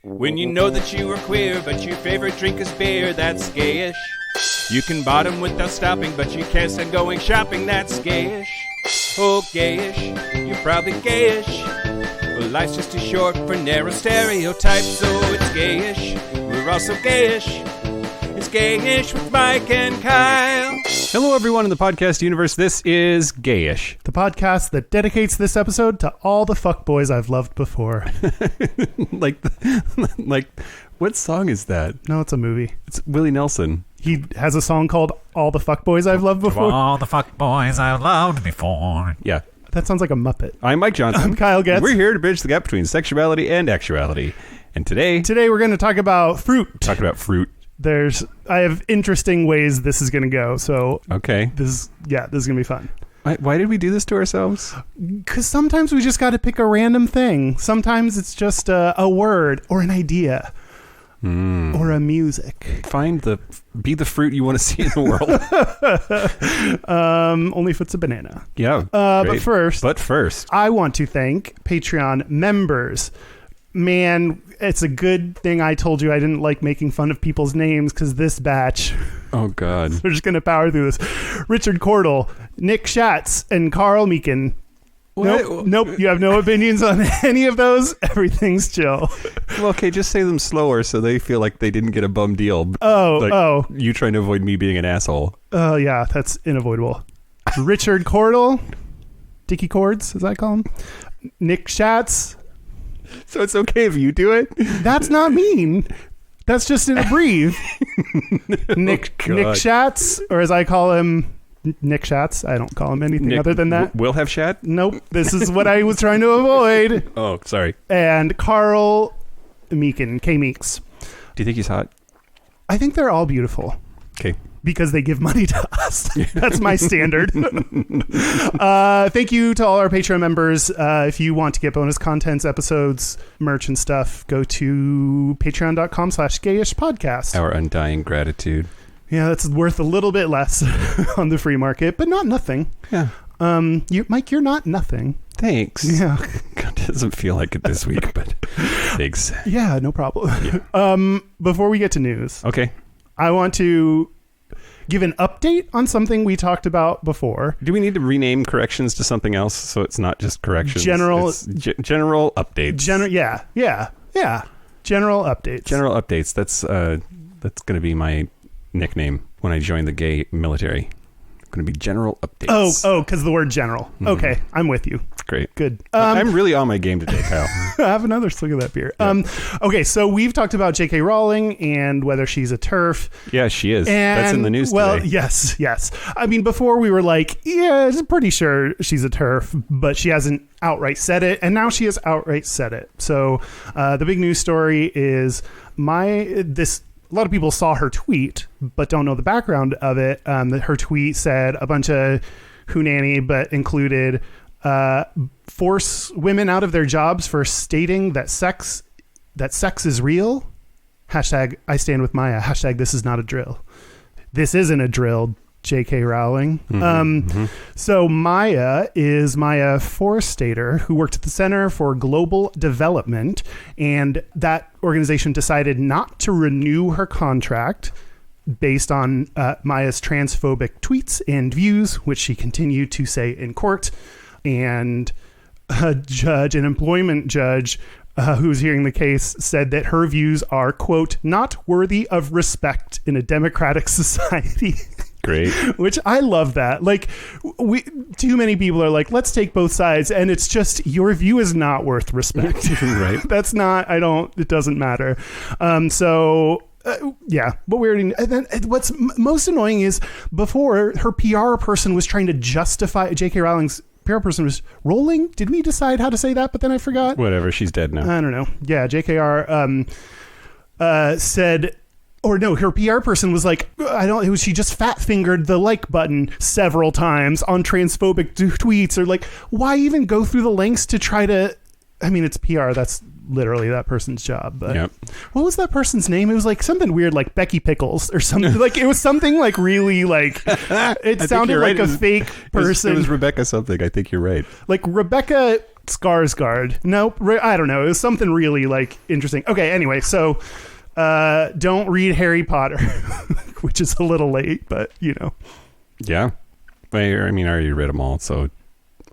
When you know that you are queer, but your favorite drink is beer, that's gayish. You can bottom without stopping, but you can't stand going shopping, that's gayish. Oh, gayish, you're probably gayish. Well, life's just too short for narrow stereotypes, so it's gayish. We're also gayish. It's Gayish with Mike and Kyle. Hello, everyone in the podcast universe. This is Gayish, the podcast that dedicates this episode to all the fuckboys I've loved before. like, what song is that? No, it's a movie. It's Willie Nelson. He has a song called "All the Fuckboys I've Loved Before." All the fuckboys I've loved before. Yeah. That sounds like a Muppet. I'm Mike Johnson. I'm Kyle Getz. We're here to bridge the gap between sexuality and actuality. And today we're going to talk about fruit. Talking about fruit. I have interesting ways this is going to go. So okay, this is going to be fun. Why did we do this to ourselves? Because sometimes we just got to pick a random thing. Sometimes it's just a word or an idea or a music. Be the fruit you want to see in the world. Only if it's a banana. Yeah. But first, I want to thank Patreon members. Man, it's a good thing I told you I didn't like making fun of people's names, because this batch... Oh, God. We're just going to power through this. Richard Cordell, Nick Schatz, and Carl Meekin. Nope. You have no opinions on any of those. Everything's chill. Well, okay, just say them slower so they feel like they didn't get a bum deal. You trying to avoid me being an asshole. Oh, yeah, that's unavoidable. Richard Cordell, Dickie Cords, as I call him. Nick Schatz... So it's okay if you do it? That's not mean. That's just in a breathe. Nick Schatz, or as I call him, Nick Schatz. I don't call him anything other than that. Will have Shat? Nope. This is what I was trying to avoid. Oh, sorry. And Carl Meekin, K Meeks. Do you think he's hot? I think they're all beautiful. Okay. Because they give money to us. That's my standard. Thank you to all our Patreon members. If you want to get bonus contents, episodes, merch, and stuff, go to patreon.com/gayish podcast. Our undying gratitude. Yeah, that's worth a little bit less on the free market, but not nothing. Yeah. Mike, you're not nothing. Thanks. Yeah. God, doesn't feel like it this week, but thanks. Yeah, no problem. Yeah. Before we get to news. Okay. I want to give an update on something we talked about before. Do we need to rename corrections to something else so it's not just corrections? General updates. Yeah. General updates. General updates. That's going to be my nickname when I join the gay military. Going to be General Updates. Oh, because the word general. Mm-hmm. Okay, I'm with you. Great. Good. I'm really on my game today, Kyle. I have another slug of that beer. Yeah. Okay, so we've talked about J.K. Rowling and whether she's a TERF. Yeah, she is. That's in the news today. Well, yes. I mean, before we were like, yeah, I'm pretty sure she's a TERF, but she hasn't outright said it, and now she has outright said it. So the big news story is a lot of people saw her tweet, but don't know the background of it. Her tweet said a bunch of hoonanny, but included force women out of their jobs for stating that sex is real. Hashtag I stand with Maya. Hashtag this is not a drill. This isn't a drill, J.K. Rowling. So Maya is Maya Forstater, who worked at the Center for Global Development, and that organization decided not to renew her contract based on Maya's transphobic tweets and views, which she continued to say in court. And an employment judge who was hearing the case, said that her views are, quote, not worthy of respect in a democratic society. Great. Which I love that. Like, too many people are like, let's take both sides. And it's just, your view is not worth respect. Right. That's not, it doesn't matter. Yeah, but we already. And then what's most annoying is before her PR person was trying to justify J.K. Rowling's PR person was Rowling. Did we decide how to say that? But then I forgot. Whatever. She's dead now. I don't know. Yeah, JKR said, or no, her PR person was like, she just fat fingered the like button several times on transphobic tweets, or like, why even go through the lengths to try to? I mean, it's PR. That's literally that person's job. But yep. What was that person's name? It was like something weird, like Becky Pickles or something. Like it was something like really like it sounded like a fake person. It was Rebecca something. I think you're right. Like Rebecca Skarsgård. Nope. I don't know. It was something really like interesting. Okay. Anyway, so don't read Harry Potter, which is a little late, but you know. Yeah. I mean, I already read them all, so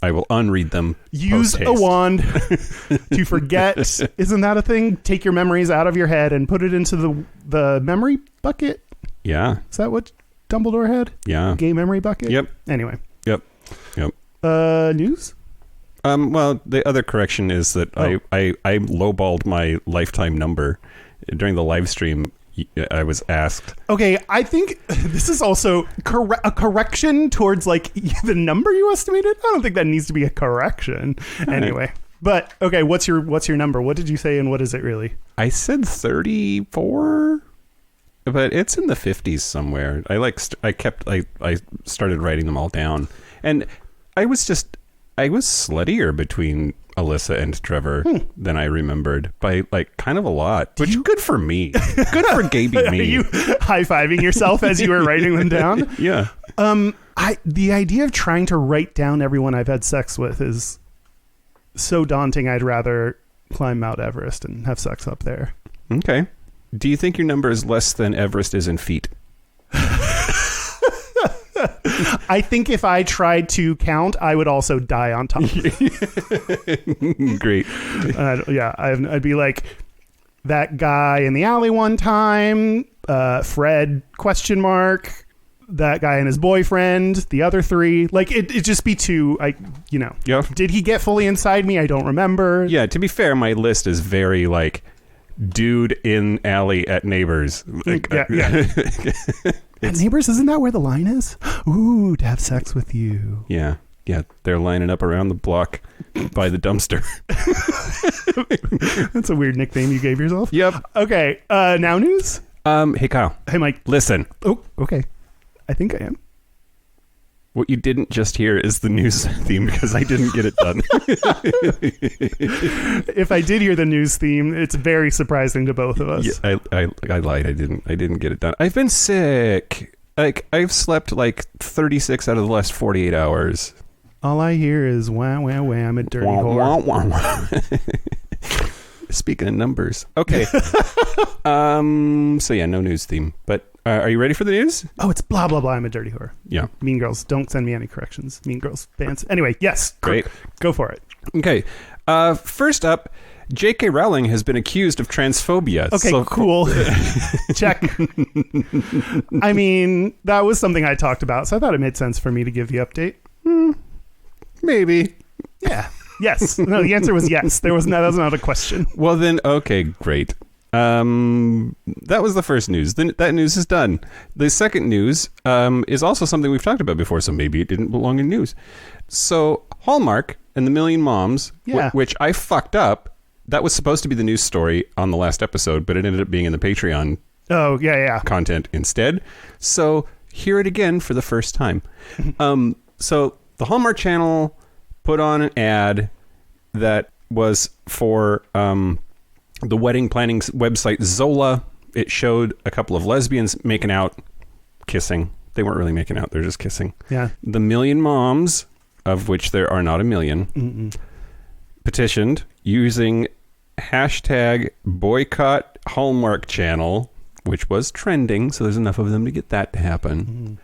I will unread them. Use post-haste. a wand to forget. Isn't that a thing? Take your memories out of your head and put it into the memory bucket. Yeah. Is that what Dumbledore had? Yeah. Gay memory bucket? Yep. Anyway. Yep. News? Well, the other correction is that I lowballed my lifetime number during the live stream. I was asked. Okay, I think this is also a correction towards like the number you estimated. I don't think that needs to be a correction. Anyway, but okay, what's your number? What did you say, and what is it really? I said 34, but it's in the 50s somewhere. I started writing them all down, and I was sluttier between Alyssa and Trevor than I remembered by like kind of a lot, which good for me. Good for Gaby me. Are you high-fiving yourself as you were writing them down? Yeah. The idea of trying to write down everyone I've had sex with is so daunting. I'd rather climb Mount Everest and have sex up there. Okay. Do you think your number is less than Everest is in feet? I think if I tried to count, I would also die on top. Great. I'd be like that guy in the alley one time, Fred ? That guy and his boyfriend, the other three. Like it'd just be too. Yeah. Did he get fully inside me? I don't remember. Yeah. To be fair, my list is very like dude in alley at Neighbors. Like, yeah. At Neighbors, isn't that where the line is? Ooh, to have sex with you. Yeah. Yeah. They're lining up around the block by the dumpster. That's a weird nickname you gave yourself. Yep. Okay. Now news? Hey, Kyle. Hey, Mike. Listen. Oh, okay. I think I am. What you didn't just hear is the news theme because I didn't get it done. If I did hear the news theme, it's very surprising to both of us. Yeah, I lied. I didn't get it done. I've been sick. Like I've slept like 36 out of the last 48 hours. All I hear is wham, wham, wham, a dirty Wah, whore. wah, wah. Speaking of numbers. Okay. So yeah, no news theme. But are you ready for the news? Oh, it's blah, blah, blah. I'm a dirty whore. Yeah. Mean Girls. Don't send me any corrections. Mean Girls fans. Anyway, yes. Great. Go for it. Okay. First up, J.K. Rowling has been accused of transphobia. Okay, cool. Check. I mean, that was something I talked about, so I thought it made sense for me to give the update. Maybe. Yeah. Yes. No, the answer was yes. That was not a question. Well, then, okay, great. That was the first news. Then that news is done. The second news is also something we've talked about before, so maybe it didn't belong in news. So Hallmark and the Million Moms, which I fucked up. That was supposed to be the news story on the last episode, but it ended up being in the Patreon content instead. So hear it again for the first time. So the Hallmark Channel put on an ad that was for the wedding planning website Zola. It showed a couple of lesbians making out, kissing. They weren't really making out. They're just kissing. Yeah. The Million Moms, of which there are not a million, petitioned using hashtag boycott Hallmark Channel, which was trending. So there's enough of them to get that to happen.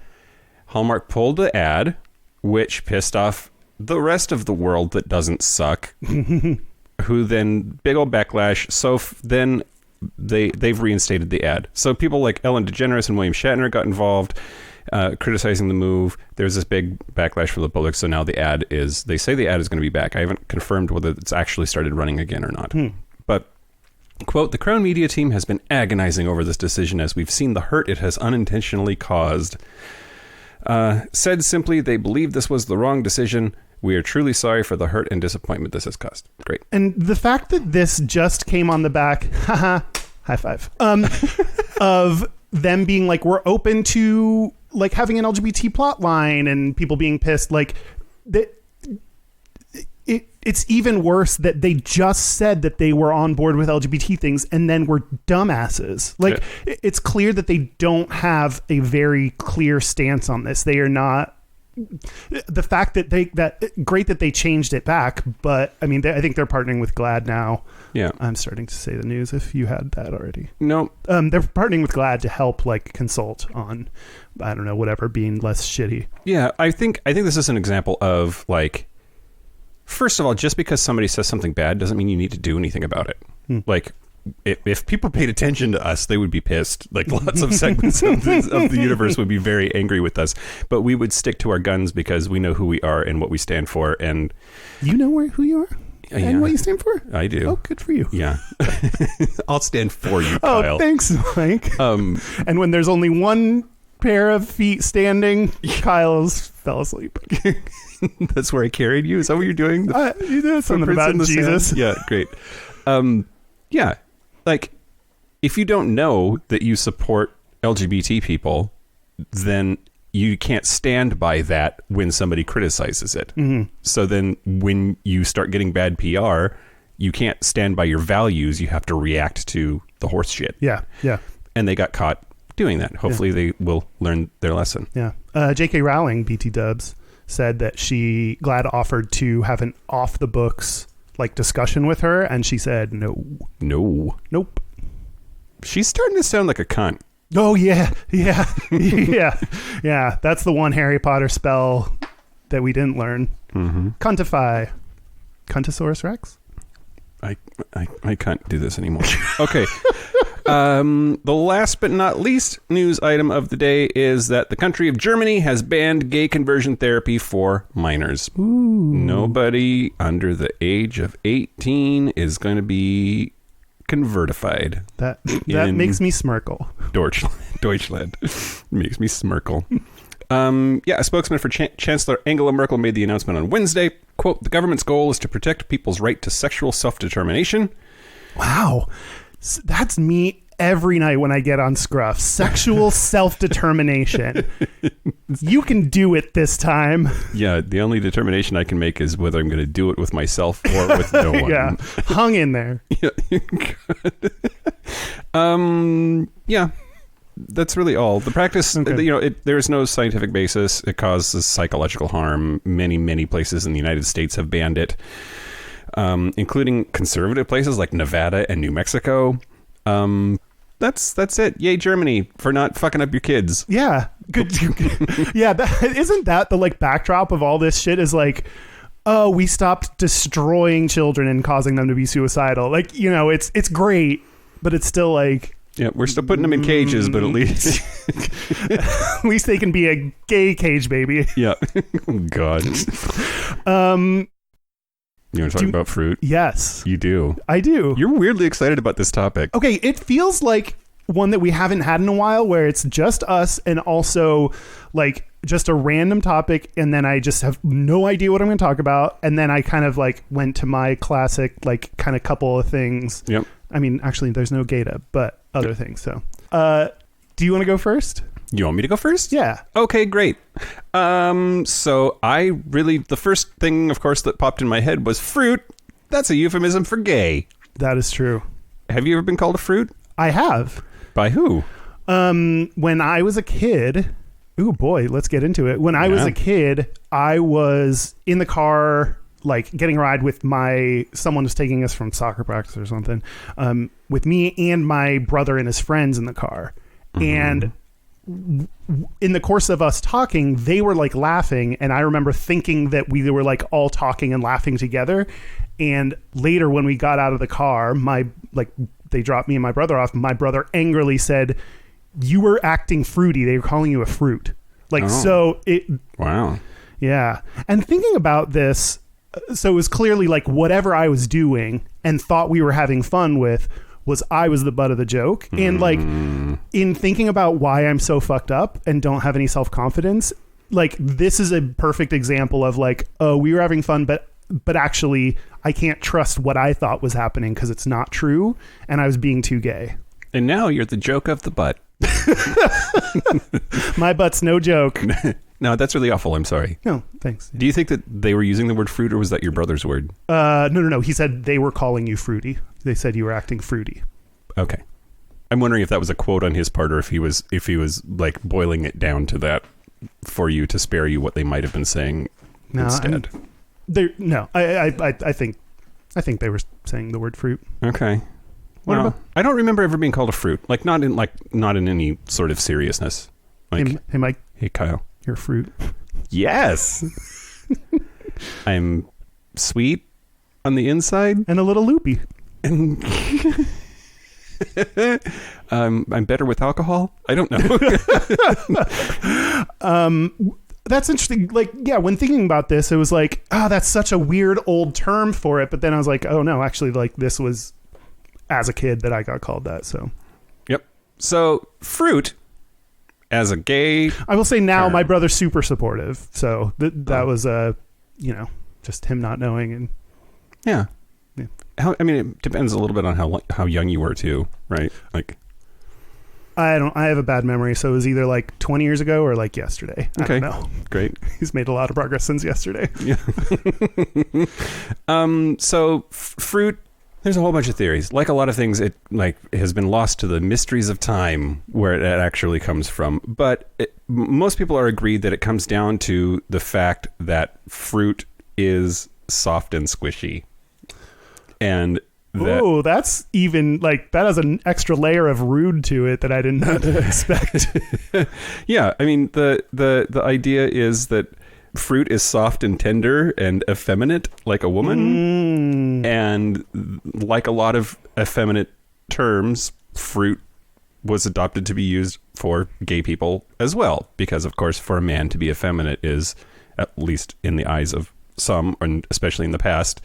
Hallmark pulled the ad, which pissed off the rest of the world that doesn't suck. Who then big old backlash. So then they've reinstated the ad. So people like Ellen DeGeneres and William Shatner got involved, criticizing the move. There's this big backlash from the public. So now they say the ad is going to be back. I haven't confirmed whether it's actually started running again or not. But quote, the Crown Media team has been agonizing over this decision as we've seen the hurt it has unintentionally caused. Said simply, they believe this was the wrong decision. We are truly sorry for the hurt and disappointment this has caused. Great. And the fact that this just came on the back, high five, of them being like, we're open to like having an LGBT plot line and people being pissed, like it's even worse that they just said that they were on board with LGBT things and then were dumbasses. Like it's clear that they don't have a very clear stance on this. They are not the fact that great that they changed it back, but I mean, I think they're partnering with Glad now. Yeah. I'm starting to say the news if you had that already. No. They're partnering with Glad to help like consult on, I don't know, whatever, being less shitty. Yeah, I think this is an example of like, first of all, just because somebody says something bad doesn't mean you need to do anything about it. Like, if people paid attention to us, they would be pissed. Like, lots of segments of the universe would be very angry with us. But we would stick to our guns because we know who we are and what we stand for. And you know who you are and what you stand for? I do. Oh, good for you. Yeah. I'll stand for you, Kyle. Oh, thanks, Mike. And when there's only one pair of feet standing, Kyle's fell asleep. That's where I carried you? Is that what you're doing? You did something about Jesus. Sand? Yeah, great. Yeah. Like, if you don't know that you support LGBT people, then you can't stand by that when somebody criticizes it. So then when you start getting bad PR, you can't stand by your values. You have to react to the horse shit. Yeah, yeah. And they got caught doing that. Hopefully they will learn their lesson. Yeah. J.K. Rowling, BT Dubs, said that Glad offered to have an off-the-books like discussion with her, and she said no. Nope. She's starting to sound like a cunt. Oh yeah yeah. That's the one Harry Potter spell that we didn't learn. Cuntify. Cuntosaurus Rex. I can't do this anymore. Okay. The last but not least news item of the day is that the country of Germany has banned gay conversion therapy for minors. Ooh. Nobody under the age of 18 is going to be convertified. That makes me smirkle. Deutschland. Makes me smirkle. A spokesman for Chancellor Angela Merkel made the announcement on Wednesday. Quote, the government's goal is to protect people's right to sexual self-determination. Wow. That's me every night when I get on Scruff. Sexual self-determination. You can do it this time. Yeah, the only determination I can make is whether I'm going to do it with myself or with no one. Yeah, hung in there. Yeah. That's really all. The practice, there's no scientific basis. It causes psychological harm. Many, many places in the United States have banned it, including conservative places like Nevada and New Mexico. That's it. Yay, Germany, for not fucking up your kids. Yeah. Good. Yeah. Isn't that the like backdrop of all this shit is like, oh, we stopped destroying children and causing them to be suicidal. Like, it's great, but it's still like, yeah, we're still putting them in cages, but at least they can be a gay cage baby. Yeah. Oh, God. You want to talk about fruit? Yes. You do. I do. You're weirdly excited about this topic. Okay, it feels like one that we haven't had in a while where it's just us and also like just a random topic, and then I just have no idea what I'm going to talk about, and then I kind of like went to my classic like kind of couple of things. Yep. I mean, actually, there's no Gata, but other things. So, do you want to go first? You want me to go first? Yeah. Okay, great. So the first thing, of course, that popped in my head was fruit. That's a euphemism for gay. That is true. Have you ever been called a fruit? I have. By who? When I was a kid. Ooh, boy, let's get into it. When I was a kid, I was in the car, like getting a ride with someone was taking us from soccer practice or something, with me and my brother and his friends in the car. And in the course of us talking, they were like laughing. And I remember thinking that we were like all talking and laughing together. And later when we got out of the car, they dropped me and my brother off. My brother angrily said, you were acting fruity. They were calling you a fruit. Wow. Yeah. And thinking about this, so it was clearly like whatever I was doing and thought we were having fun with I was the butt of the joke. And like in thinking about why I'm so fucked up and don't have any self-confidence, like this is a perfect example of like, oh, we were having fun, but actually I can't trust what I thought was happening because it's not true. And I was being too gay. And now you're the joke of the butt. My butt's no joke. No, that's really awful. I'm sorry. No, thanks. Do you think that they were using the word fruit, or was that your brother's word? No. He said they were calling you fruity. They said you were acting fruity. Okay. I'm wondering if that was a quote on his part, or if he was like boiling it down to that for you to spare you what they might have been saying instead. I think they were saying the word fruit. Okay. Well, I don't remember ever being called a fruit. Not in any sort of seriousness. Like, hey Mike. Hey Kyle. You're a fruit. Yes. I'm sweet on the inside and a little loopy. And I'm better with alcohol. I don't know. That's interesting. Like, yeah, when thinking about this, it was like, that's such a weird old term for it. But then I was like, oh no, actually, like this was as a kid that I got called that. So, yep. So fruit as a gay. I will say now term. my brother's super supportive. So that was just him not knowing. And yeah. It depends a little bit on how young you were too, right? Like, I have a bad memory, so it was either like 20 years ago or like yesterday. Okay. I don't know. Great. He's made a lot of progress since yesterday. Yeah. So fruit, there's a whole bunch of theories. Like a lot of things, it has been lost to the mysteries of time where it actually comes from. But most people are agreed that it comes down to the fact that fruit is soft and squishy. And oh, that's even like that has an extra layer of rude to it that I did not expect. Yeah, I mean the idea is that fruit is soft and tender and effeminate like a woman, and like a lot of effeminate terms, fruit was adopted to be used for gay people as well, because of course for a man to be effeminate is, at least in the eyes of some, and especially in the past,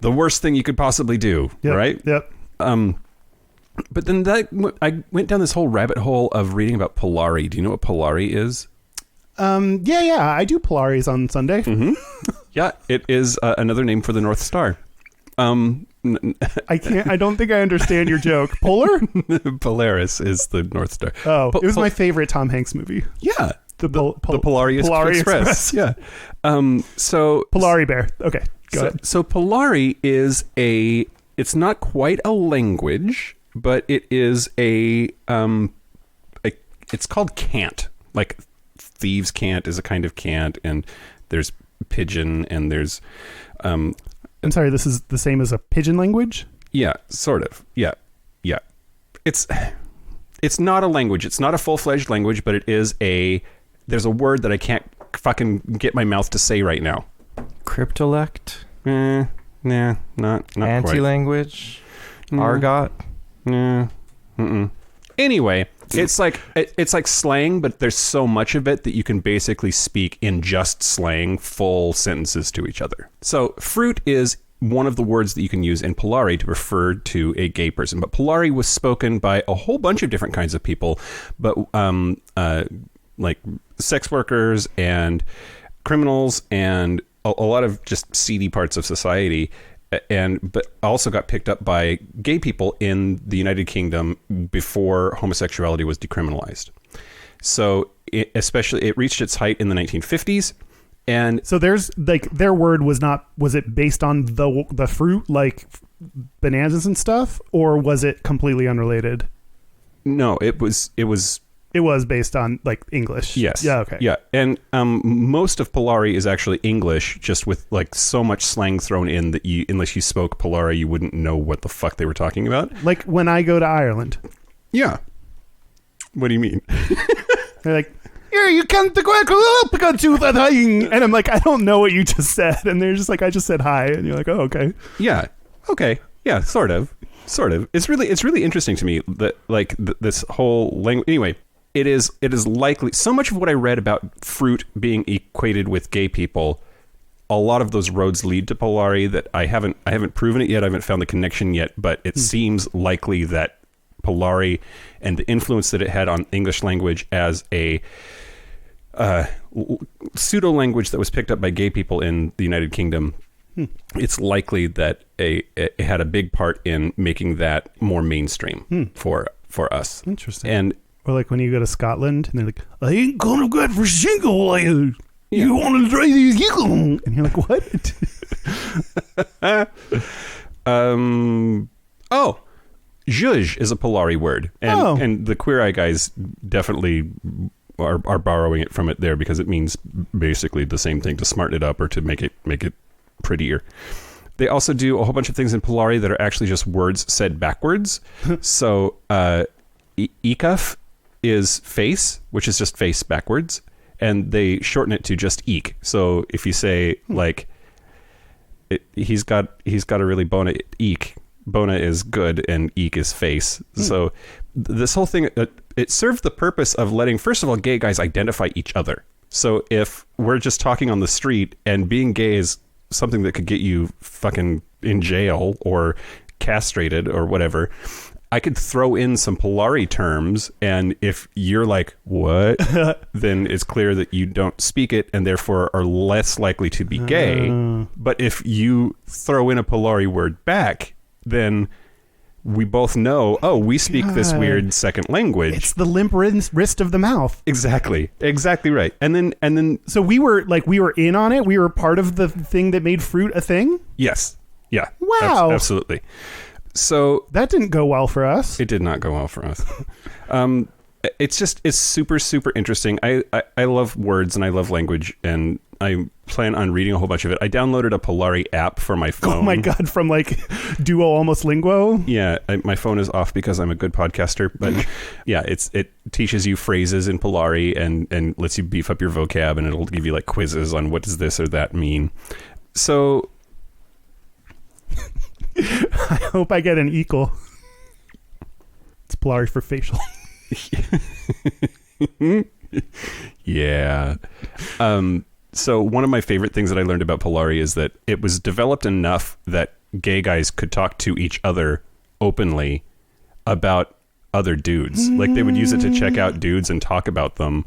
the worst thing you could possibly do. Yep, right? Yep. But then I went down this whole rabbit hole of reading about Polari. Do you know what Polari is? Yeah. I do Polaris on Sunday. Mm-hmm. Yeah, it is another name for the North Star. I don't think I understand your joke. Polar? Polaris is the North Star. Oh, it was my favorite Tom Hanks movie. Yeah. The Polari Express. Yeah. So Polari Bear. Okay. Go ahead. So Polari is it's not quite a language, but it is it's called cant. Like thieves' cant is a kind of cant, and there's pidgin, and there's I'm sorry, this is the same as a pidgin language? Yeah, sort of. Yeah. It's not a language. It's not a full-fledged language, but it is there's a word that I can't fucking get my mouth to say right now. Cryptolect? Nah, not Anti-language? Argot? Nah. Anyway, it's like slang, but there's so much of it that you can basically speak in just slang full sentences to each other. So fruit is one of the words that you can use in Polari to refer to a gay person. But Polari was spoken by a whole bunch of different kinds of people, but like sex workers and criminals and a lot of just seedy parts of society, but also got picked up by gay people in the United Kingdom before homosexuality was decriminalized. So it reached its height in the 1950s. And so there's like their word was it based on the fruit, like bananas and stuff, or was it completely unrelated? No, it was based on like English. Yes. Yeah. Okay. Yeah. And most of Polari is actually English, just with like so much slang thrown in that unless you spoke Polari, you wouldn't know what the fuck they were talking about. Like when I go to Ireland. Yeah. What do you mean? They're like, "Here, you can't go to that thing," and I'm like, I don't know what you just said, and they're just like, I just said hi, and you're like, oh, okay. Yeah. Okay. Yeah. Sort of. It's really interesting to me that like this whole language. Anyway. It is likely, so much of what I read about fruit being equated with gay people, a lot of those roads lead to Polari that I haven't proven it yet. I haven't found the connection yet, but it seems likely that Polari and the influence that it had on English language as a pseudo language that was picked up by gay people in the United Kingdom, it's likely that it had a big part in making that more mainstream for us. Interesting. And or like when you go to Scotland and they're like, I ain't gonna get for single. You want to try these? And you're like, what? Zhuzh is a Polari word. And the Queer Eye guys definitely are borrowing it from it there because it means basically the same thing, to smarten it up or to make it prettier. They also do a whole bunch of things in Polari that are actually just words said backwards. So Ekaf is face, which is just face backwards, and they shorten it to just eek. So if you say like he's got a really bona eek. Bona is good and eek is face. So this whole thing, it served the purpose of letting, first of all, gay guys identify each other. So if we're just talking on the street and being gay is something that could get you fucking in jail or castrated or whatever, I could throw in some Polari terms, and if you're like, what? Then it's clear that you don't speak it and therefore are less likely to be gay. But if you throw in a Polari word back, then we both know, oh, we speak this weird second language. It's the limp wrist of the mouth. Exactly right. And then so we were in on it. We were part of the thing that made fruit a thing. Yes, yeah, wow, absolutely. So that didn't go well for us. It did not go well for us. It's super, super interesting. I love words and I love language, and I plan on reading a whole bunch of it. I downloaded a Polari app for my phone. Oh my God, from like Duo Almost Linguo? Yeah, my phone is off because I'm a good podcaster, but yeah, it teaches you phrases in Polari and lets you beef up your vocab, and it'll give you like quizzes on what does this or that mean. So I hope I get an equal. It's Polari for facial. Yeah. So one of my favorite things that I learned about Polari is that it was developed enough that gay guys could talk to each other openly about other dudes. Like they would use it to check out dudes and talk about them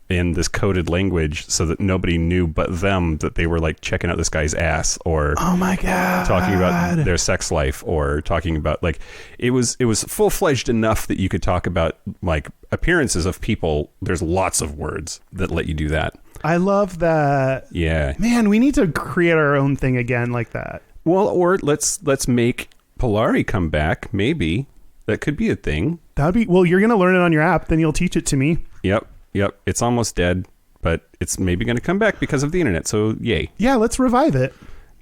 in this coded language so that nobody knew but them that they were like checking out this guy's ass, or oh my God, talking about their sex life, or talking about like it was full-fledged enough that you could talk about like appearances of people. There's lots of words that let you do that. I love that. Yeah, man, we need to create our own thing again like that. Well, or let's make Polari come back. Maybe that could be a thing. That'd be, well, you're gonna learn it on your app, then you'll teach it to me. Yep, it's almost dead, but it's maybe going to come back because of the internet, so yay. Yeah, let's revive it.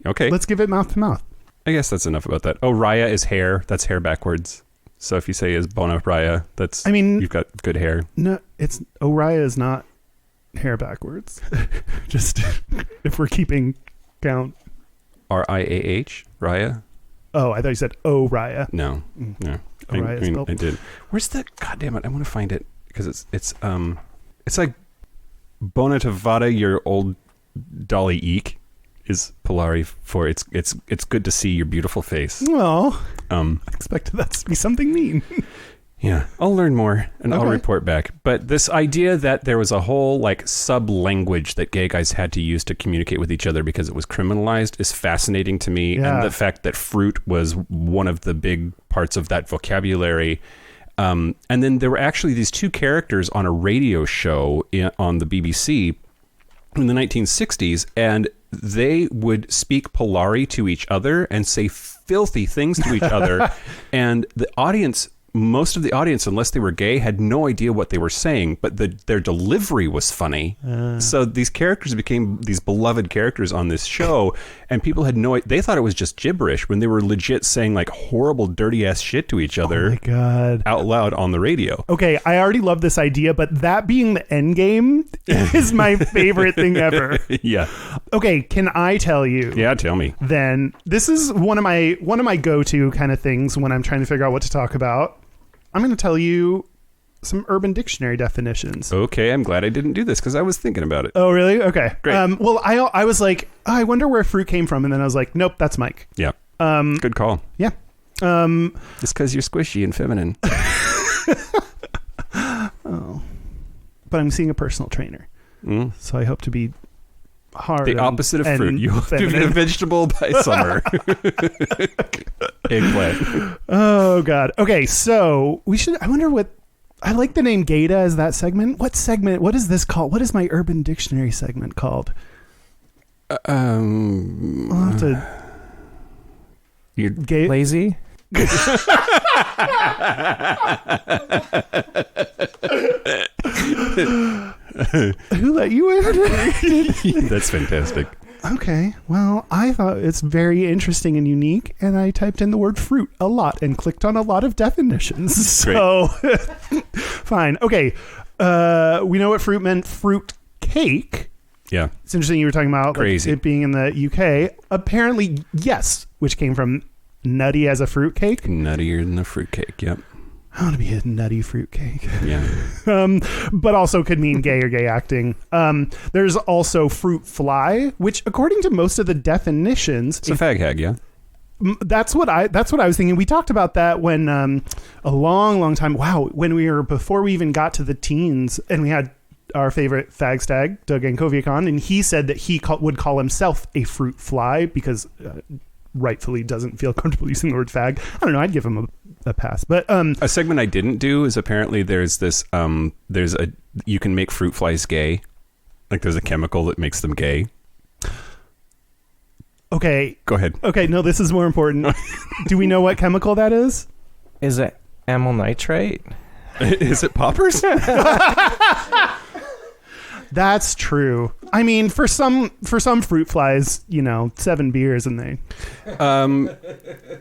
Okay. Let's give it mouth to mouth. I guess that's enough about that. Oh, Raya is hair. That's hair backwards. So if you say is Bona Raya, that's, I mean, you've got good hair. No, it's, Raya is not hair backwards. Just if we're keeping count. R-I-A-H, Raya? Oh, I thought you said Raya. No. I did. Where's the, God damn it, I want to find it, because it's like Bonatavada, your old Dolly Eek, is Polari for it's good to see your beautiful face. Well, I expected that to be something mean. Yeah, I'll learn more and I'll report back. But this idea that there was a whole like sub language that gay guys had to use to communicate with each other because it was criminalized is fascinating to me. Yeah. And the fact that fruit was one of the big parts of that vocabulary. And then there were actually these two characters on a radio show on the BBC in the 1960s, and they would speak Polari to each other and say filthy things to each other. And the audience, most of the audience, unless they were gay, had no idea what they were saying, but their delivery was funny. So these characters became these beloved characters on this show, and people had they thought it was just gibberish when they were legit saying like horrible, dirty ass shit to each other. Oh my God. Out loud on the radio. Okay, I already love this idea, but that being the end game is my favorite thing ever. Yeah. Okay, can I tell you? Yeah, tell me. Then this is one of my go-to kind of things when I'm trying to figure out what to talk about. I'm going to tell you some Urban Dictionary definitions. Okay, I'm glad I didn't do this because I was thinking about it. Oh, really? Okay. Great. Well, I was like, I wonder where fruit came from. And then I was like, nope, that's Mike. Yeah. Good call. Yeah. Just because you're squishy and feminine. Oh. But I'm seeing a personal trainer. So I hope to be hard. The opposite of fruit. You hope to be a vegetable by summer. Eggplant. Oh, God. Okay, so I wonder what, I like the name Gayda as that segment. What is this called? What is my Urban Dictionary segment called? I'll have to... You're lazy? Who let you in? That's fantastic. Okay, well, I thought it's very interesting and unique, and I typed in the word fruit a lot and clicked on a lot of definitions. So, fine. Okay, we know what fruit meant. Fruit cake. Yeah. It's interesting you were talking about Crazy. it being in the UK. Apparently, yes, which came from nutty as a fruit cake. Nuttier than the fruitcake. Yep. I want to be a nutty fruit cake. Yeah. But also could mean gay or gay acting. There's also fruit fly, which according to most of the definitions, It's a fag hag. Yeah. that's what I was thinking. We talked about that when a long time. Wow, before we even got to the teens, and we had our favorite fag stag, Doug Ankoviakon, and he said that he would call himself a fruit fly because rightfully doesn't feel comfortable using the word fag. I don't know. I'd give him a pass. But a segment I didn't do is apparently there's this you can make fruit flies gay. Like there's a chemical that makes them gay. Okay. Go ahead. Okay, no, this is more important. Do we know what chemical that is? Is it amyl nitrate? Is it poppers? That's true. I mean, for some fruit flies, 7 beers and they.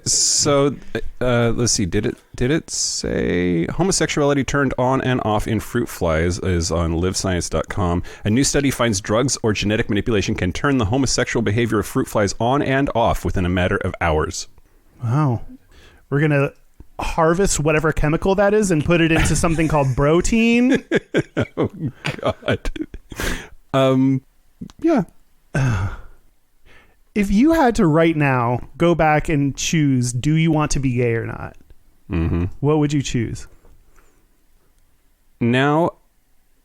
So let's see. Did it say homosexuality turned on and off in fruit flies is on livescience.com. A new study finds drugs or genetic manipulation can turn the homosexual behavior of fruit flies on and off within a matter of hours. Wow. We're going to harvest whatever chemical that is and put it into something called protein. Oh God. Yeah. If you had to right now go back and choose, do you want to be gay or not? Mm-hmm. What would you choose? Now,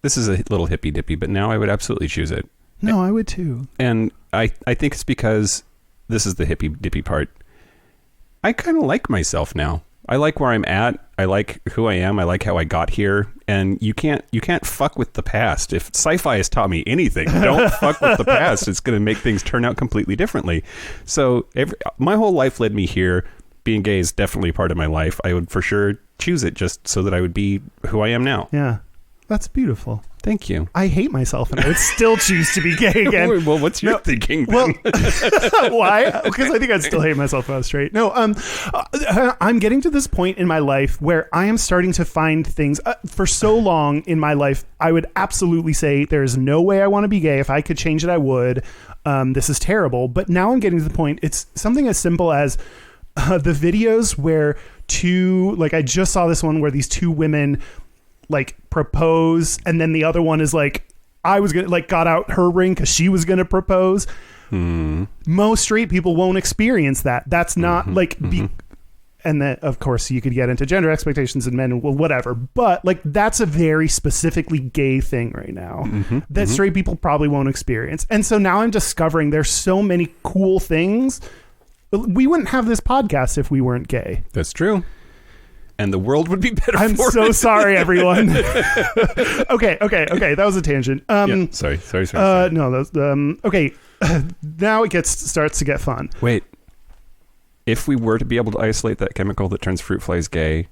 this is a little hippy dippy, but now I would absolutely choose it. No, I would too. And I think it's because this is the hippy dippy part. I kind of like myself now. I like where I'm at. I like who I am. I like how I got here. And you can't fuck with the past. If sci-fi has taught me anything, don't fuck with the past. It's going to make things turn out completely differently. So my whole life led me here. Being gay is definitely part of my life. I would for sure choose it just so that I would be who I am now. Yeah. That's beautiful. Thank you. I hate myself and I would still choose to be gay again. Well, what's your thinking then? Well, why? Because I think I'd still hate myself if I was straight. No, I'm getting to this point in my life where I am starting to find things. For so long in my life, I would absolutely say there's no way I want to be gay. If I could change it, I would. This is terrible. But now I'm getting to the point. It's something as simple as the videos where I just saw this one where these two women propose, and then the other one is I was gonna got out her ring because she was gonna propose. Most straight people won't experience that. That's not and that of course you could get into gender expectations in men, well, whatever, but that's a very specifically gay thing right now that straight people probably won't experience. And so now I'm discovering there's so many cool things. We wouldn't have this podcast if we weren't gay. That's true. And the world would be better. I'm for so it. sorry, everyone. Okay. That was a tangent. Yeah, sorry. No, that's okay. Now it starts to get fun. Wait. If we were to be able to isolate that chemical that turns fruit flies gay,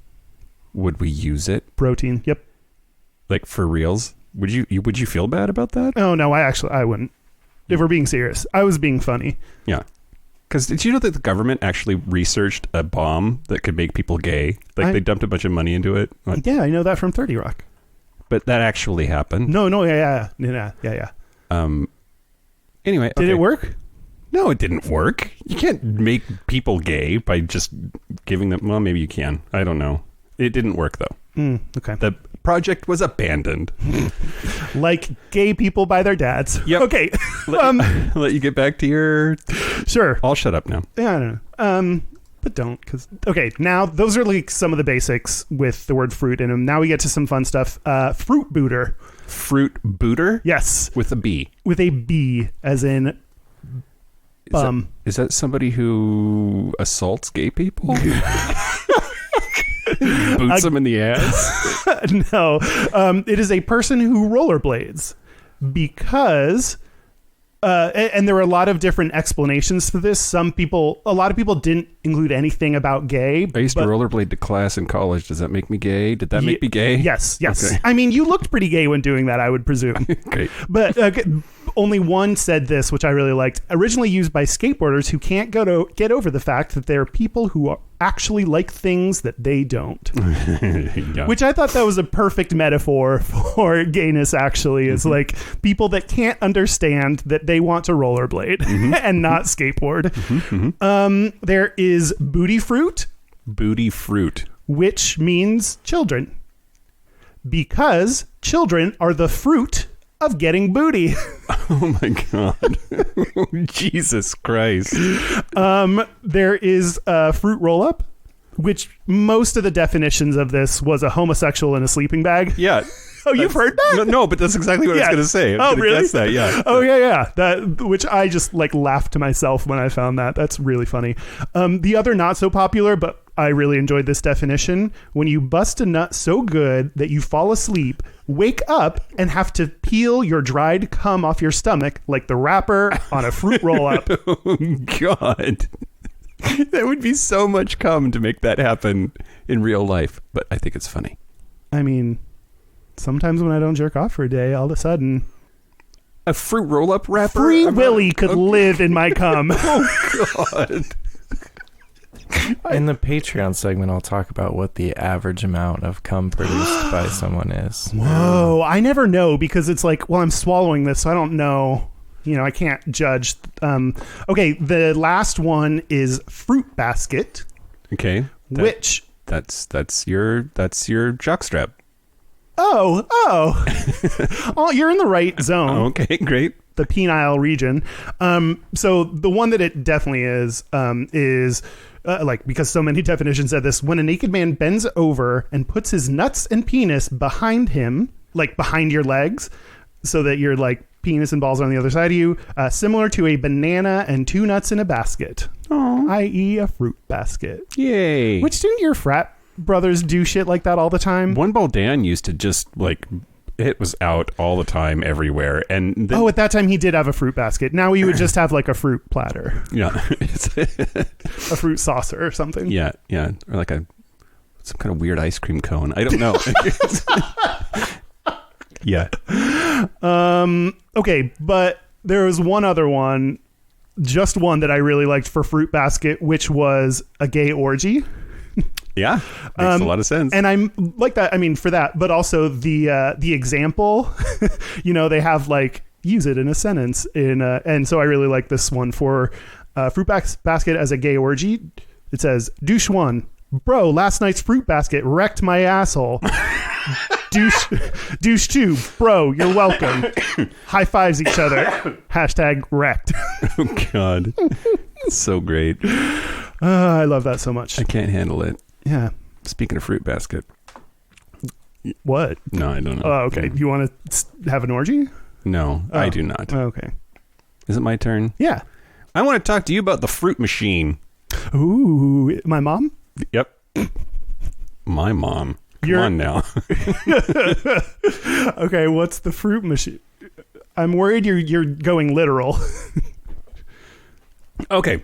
would we use it? Protein. Yep. For reals? Would you feel bad about that? Oh no, I wouldn't. If we're being serious, I was being funny. Yeah. Because did you know that the government actually researched a bomb that could make people gay? They dumped a bunch of money into it. Yeah, I know that from 30 Rock. But that actually happened. No, yeah. Anyway, did it work? No, it didn't work. You can't make people gay by just giving them. Well, maybe you can. I don't know. It didn't work though. Okay. The project was abandoned. Like gay people by their dads. Yep. Okay. Let you get back to your. Sure. I'll shut up now. Yeah, I don't know. But don't, because okay. Now those are some of the basics with the word fruit in them. Now we get to some fun stuff. Fruit booter. Fruit booter. Yes. With a B. With a B, as in. Is that somebody who assaults gay people? Boots them in the ass? No. It is a person who rollerblades because And there were a lot of different explanations for this. A lot of people didn't include anything about gay. I used to rollerblade to class in college. Does that make me gay? Did that make me gay? Yes. Okay. I mean, you looked pretty gay when doing that, I would presume. Great. But only one said this, which I really liked. Originally used by skateboarders who can't get over the fact that there are people who actually like things that they don't. Yeah. Which I thought that was a perfect metaphor for gayness, actually. It's like people that can't understand that they want to rollerblade and not skateboard. There is booty fruit. Booty fruit. Which means children. Because children are the fruit of getting booty. Oh my God. Jesus Christ. There is a fruit roll-up, which most of the definitions of this was a homosexual in a sleeping bag. Yeah. Oh, you've heard that? No, but that's exactly what I was going to say. Oh, really? Guess that, yeah. Oh, yeah. Which I just laughed to myself when I found that. That's really funny. The other not so popular, but I really enjoyed this definition. When you bust a nut so good that you fall asleep, wake up, and have to peel your dried cum off your stomach like the wrapper on a fruit roll-up. Oh, God. That would be so much cum to make that happen in real life. But I think it's funny. I mean, sometimes when I don't jerk off for a day, all of a sudden, a fruit roll-up wrapper? Free Willy could live in my cum. Oh, God. In the Patreon segment, I'll talk about what the average amount of cum produced by someone is. Whoa, I never know because it's like, well, I'm swallowing this, so I don't know. I can't judge. Okay, the last one is fruit basket. Okay. Which that's your jockstrap. Oh, oh, you're in the right zone. Okay, great. The penile region. So the one that it definitely is because so many definitions said this: when a naked man bends over and puts his nuts and penis behind him, like behind your legs, so that your penis and balls are on the other side of you, similar to a banana and two nuts in a basket, i.e. a fruit basket. Yay. Which didn't your frat brothers do shit like that all the time? One Ball Dan used to just it was out all the time everywhere. And then, at that time he did have a fruit basket. Now he would just have a fruit platter. Yeah. A fruit saucer or something. Yeah. Or some kind of weird ice cream cone. I don't know. Yeah. Okay, but there was one other one, just one that I really liked for fruit basket, which was a gay orgy. Yeah, makes a lot of sense. And I'm like that. I mean, for that, but also the example. They have use it in a sentence and so I really like this one for fruit basket as a gay orgy. It says, douche 1, bro, last night's fruit basket wrecked my asshole. Douche 2, bro, you're welcome. High fives each other. Hashtag wrecked. Oh God, it's so great. I love that so much. I can't handle it. Yeah. Speaking of fruit basket. What? No, I don't know. Oh, okay. You want to have an orgy? No, Oh. I do not. Okay. Is it my turn? Yeah. I want to talk to you about the fruit machine. Ooh, my mom? Yep. My mom. Come You're- on now. Okay, what's the fruit machine? I'm worried you're going literal. Okay.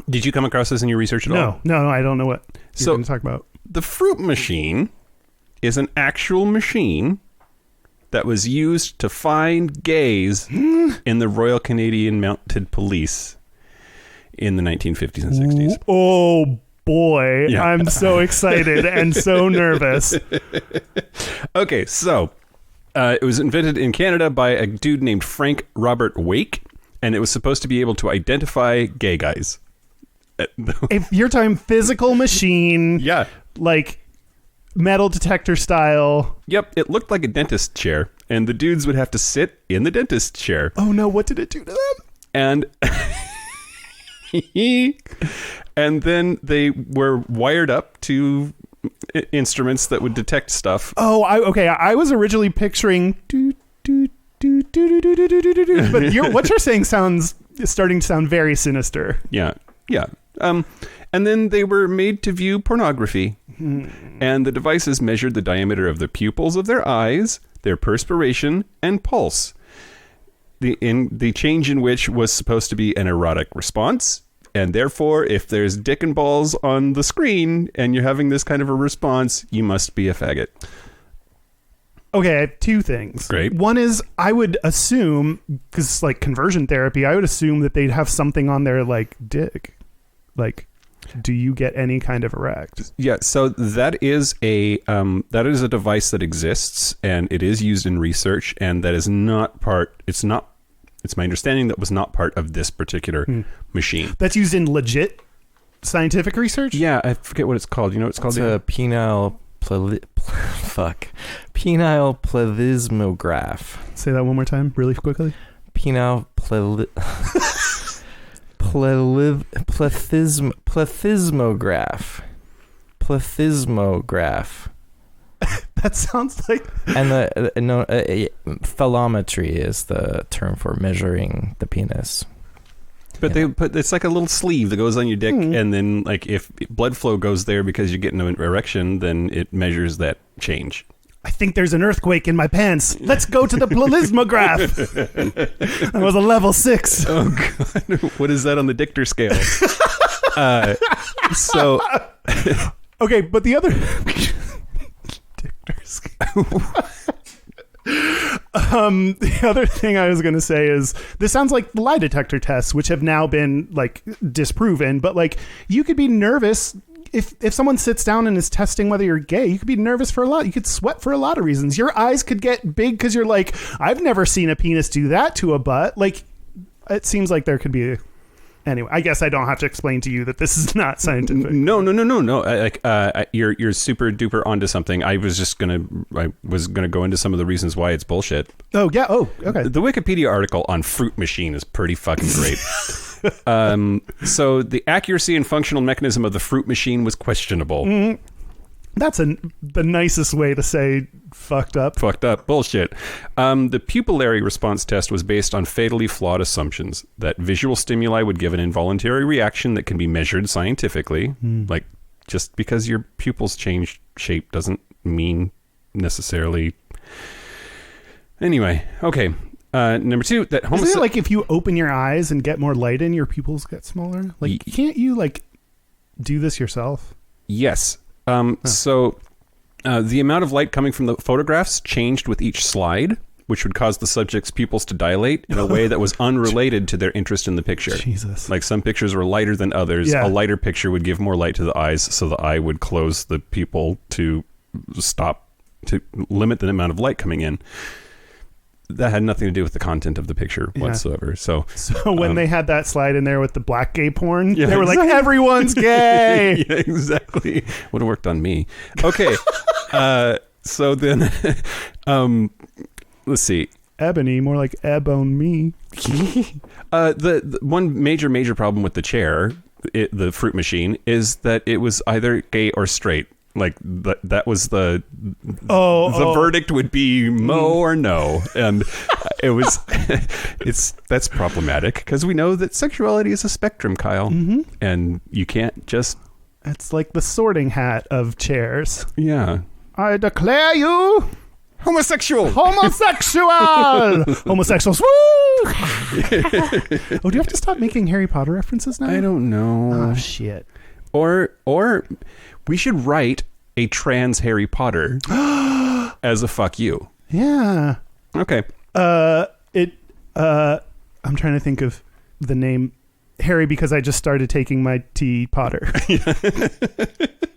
Did you come across this in your research at all? No, I don't know what you're So- going to talk about. The fruit machine is an actual machine that was used to find gays in the Royal Canadian Mounted Police in the 1950s and 60s. Oh boy, Yeah. I'm so excited and so nervous. Okay, so it was invented in Canada by a dude named Frank Robert Wake, and it was supposed to be able to identify gay guys. If you're talking physical machine, Yeah. Metal detector style. Yep, it looked like a dentist chair, and the dudes would have to sit in the dentist chair. Oh no, what did it do to them? And and then they were wired up to instruments that would detect stuff. Oh, I was originally picturing but what you're saying is starting to sound very sinister. Yeah. And then they were made to view pornography. And the devices measured the diameter of the pupils of their eyes, their perspiration, and pulse. the change in which was supposed to be an erotic response. And therefore, if there's dick and balls on the screen and you're having this kind of a response, you must be a faggot. Okay, I have two things. Great. One is I would assume, because like conversion therapy, I would assume that they'd have something on their like dick. Like, do you get any kind of erect? Yeah, so that is a device that exists and it is used in research, and that is not part. It's my understanding that was not part of this particular machine. That's used in legit scientific research? Yeah, I forget what it's called. You know what it's called? It's a penile plethysmograph. Say that one more time, really quickly. Penile plethysmograph. Plethysmograph. That sounds like... And phallometry is the term for measuring the penis. But it's like a little sleeve that goes on your dick, and then like if blood flow goes there because you're getting an erection, then it measures that change. I think there's an earthquake in my pants. Let's go to the plethysmograph. That was a level 6. Oh God, what is that on the Dichter scale? So okay, but the other the other thing I was going to say is this sounds like lie detector tests, which have now been like disproven, but like you could be nervous if someone sits down and is testing whether you're gay. You could be nervous for a lot. You could sweat for a lot of reasons. Your eyes could get big because you're like, I've never seen a penis do that to a butt. Like, it seems like there could be anyway, I guess I don't have to explain to you that this is not scientific. No. You're super duper onto something. I was gonna go into some of the reasons why it's bullshit. Oh yeah. Oh, okay. The Wikipedia article on Fruit Machine is pretty fucking great. So the accuracy and functional mechanism of the Fruit Machine was questionable. Mm-hmm. That's the nicest way to say fucked up. Fucked up. Bullshit. The pupillary response test was based on fatally flawed assumptions that visual stimuli would give an involuntary reaction that can be measured scientifically. Like, just because your pupils change shape doesn't mean necessarily... Anyway, okay. Number 2, that Isn't it like if you open your eyes and get more light in, your pupils get smaller? Like, can't you, like, do this yourself? Yes. So the amount of light coming from the photographs changed with each slide, which would cause the subject's pupils to dilate in a way that was unrelated to their interest in the picture. Jesus. Like some pictures were lighter than others. Yeah. A lighter picture would give more light to the eyes, so the eye would close the pupil to limit the amount of light coming in. That had nothing to do with the content of the picture whatsoever. So when they had that slide in there with the black gay porn, yeah, they were exactly. like, everyone's gay. Yeah, exactly. Would have worked on me. Okay. So then, let's see. Ebony, more like eb on me. The one major problem with the chair, the Fruit Machine, is that it was either gay or straight. Like that was the verdict would be mo or no, and it was that's problematic because we know that sexuality is a spectrum, Kyle, and you can't just. It's like the sorting hat of chairs. Yeah, I declare you homosexual. Homosexuals. Woo! Oh, do you have to stop making Harry Potter references now? I don't know. Oh shit. Or we should write a trans Harry Potter as a fuck you. Yeah. Okay. I'm trying to think of the name Harry because I just started taking my tea Potter. I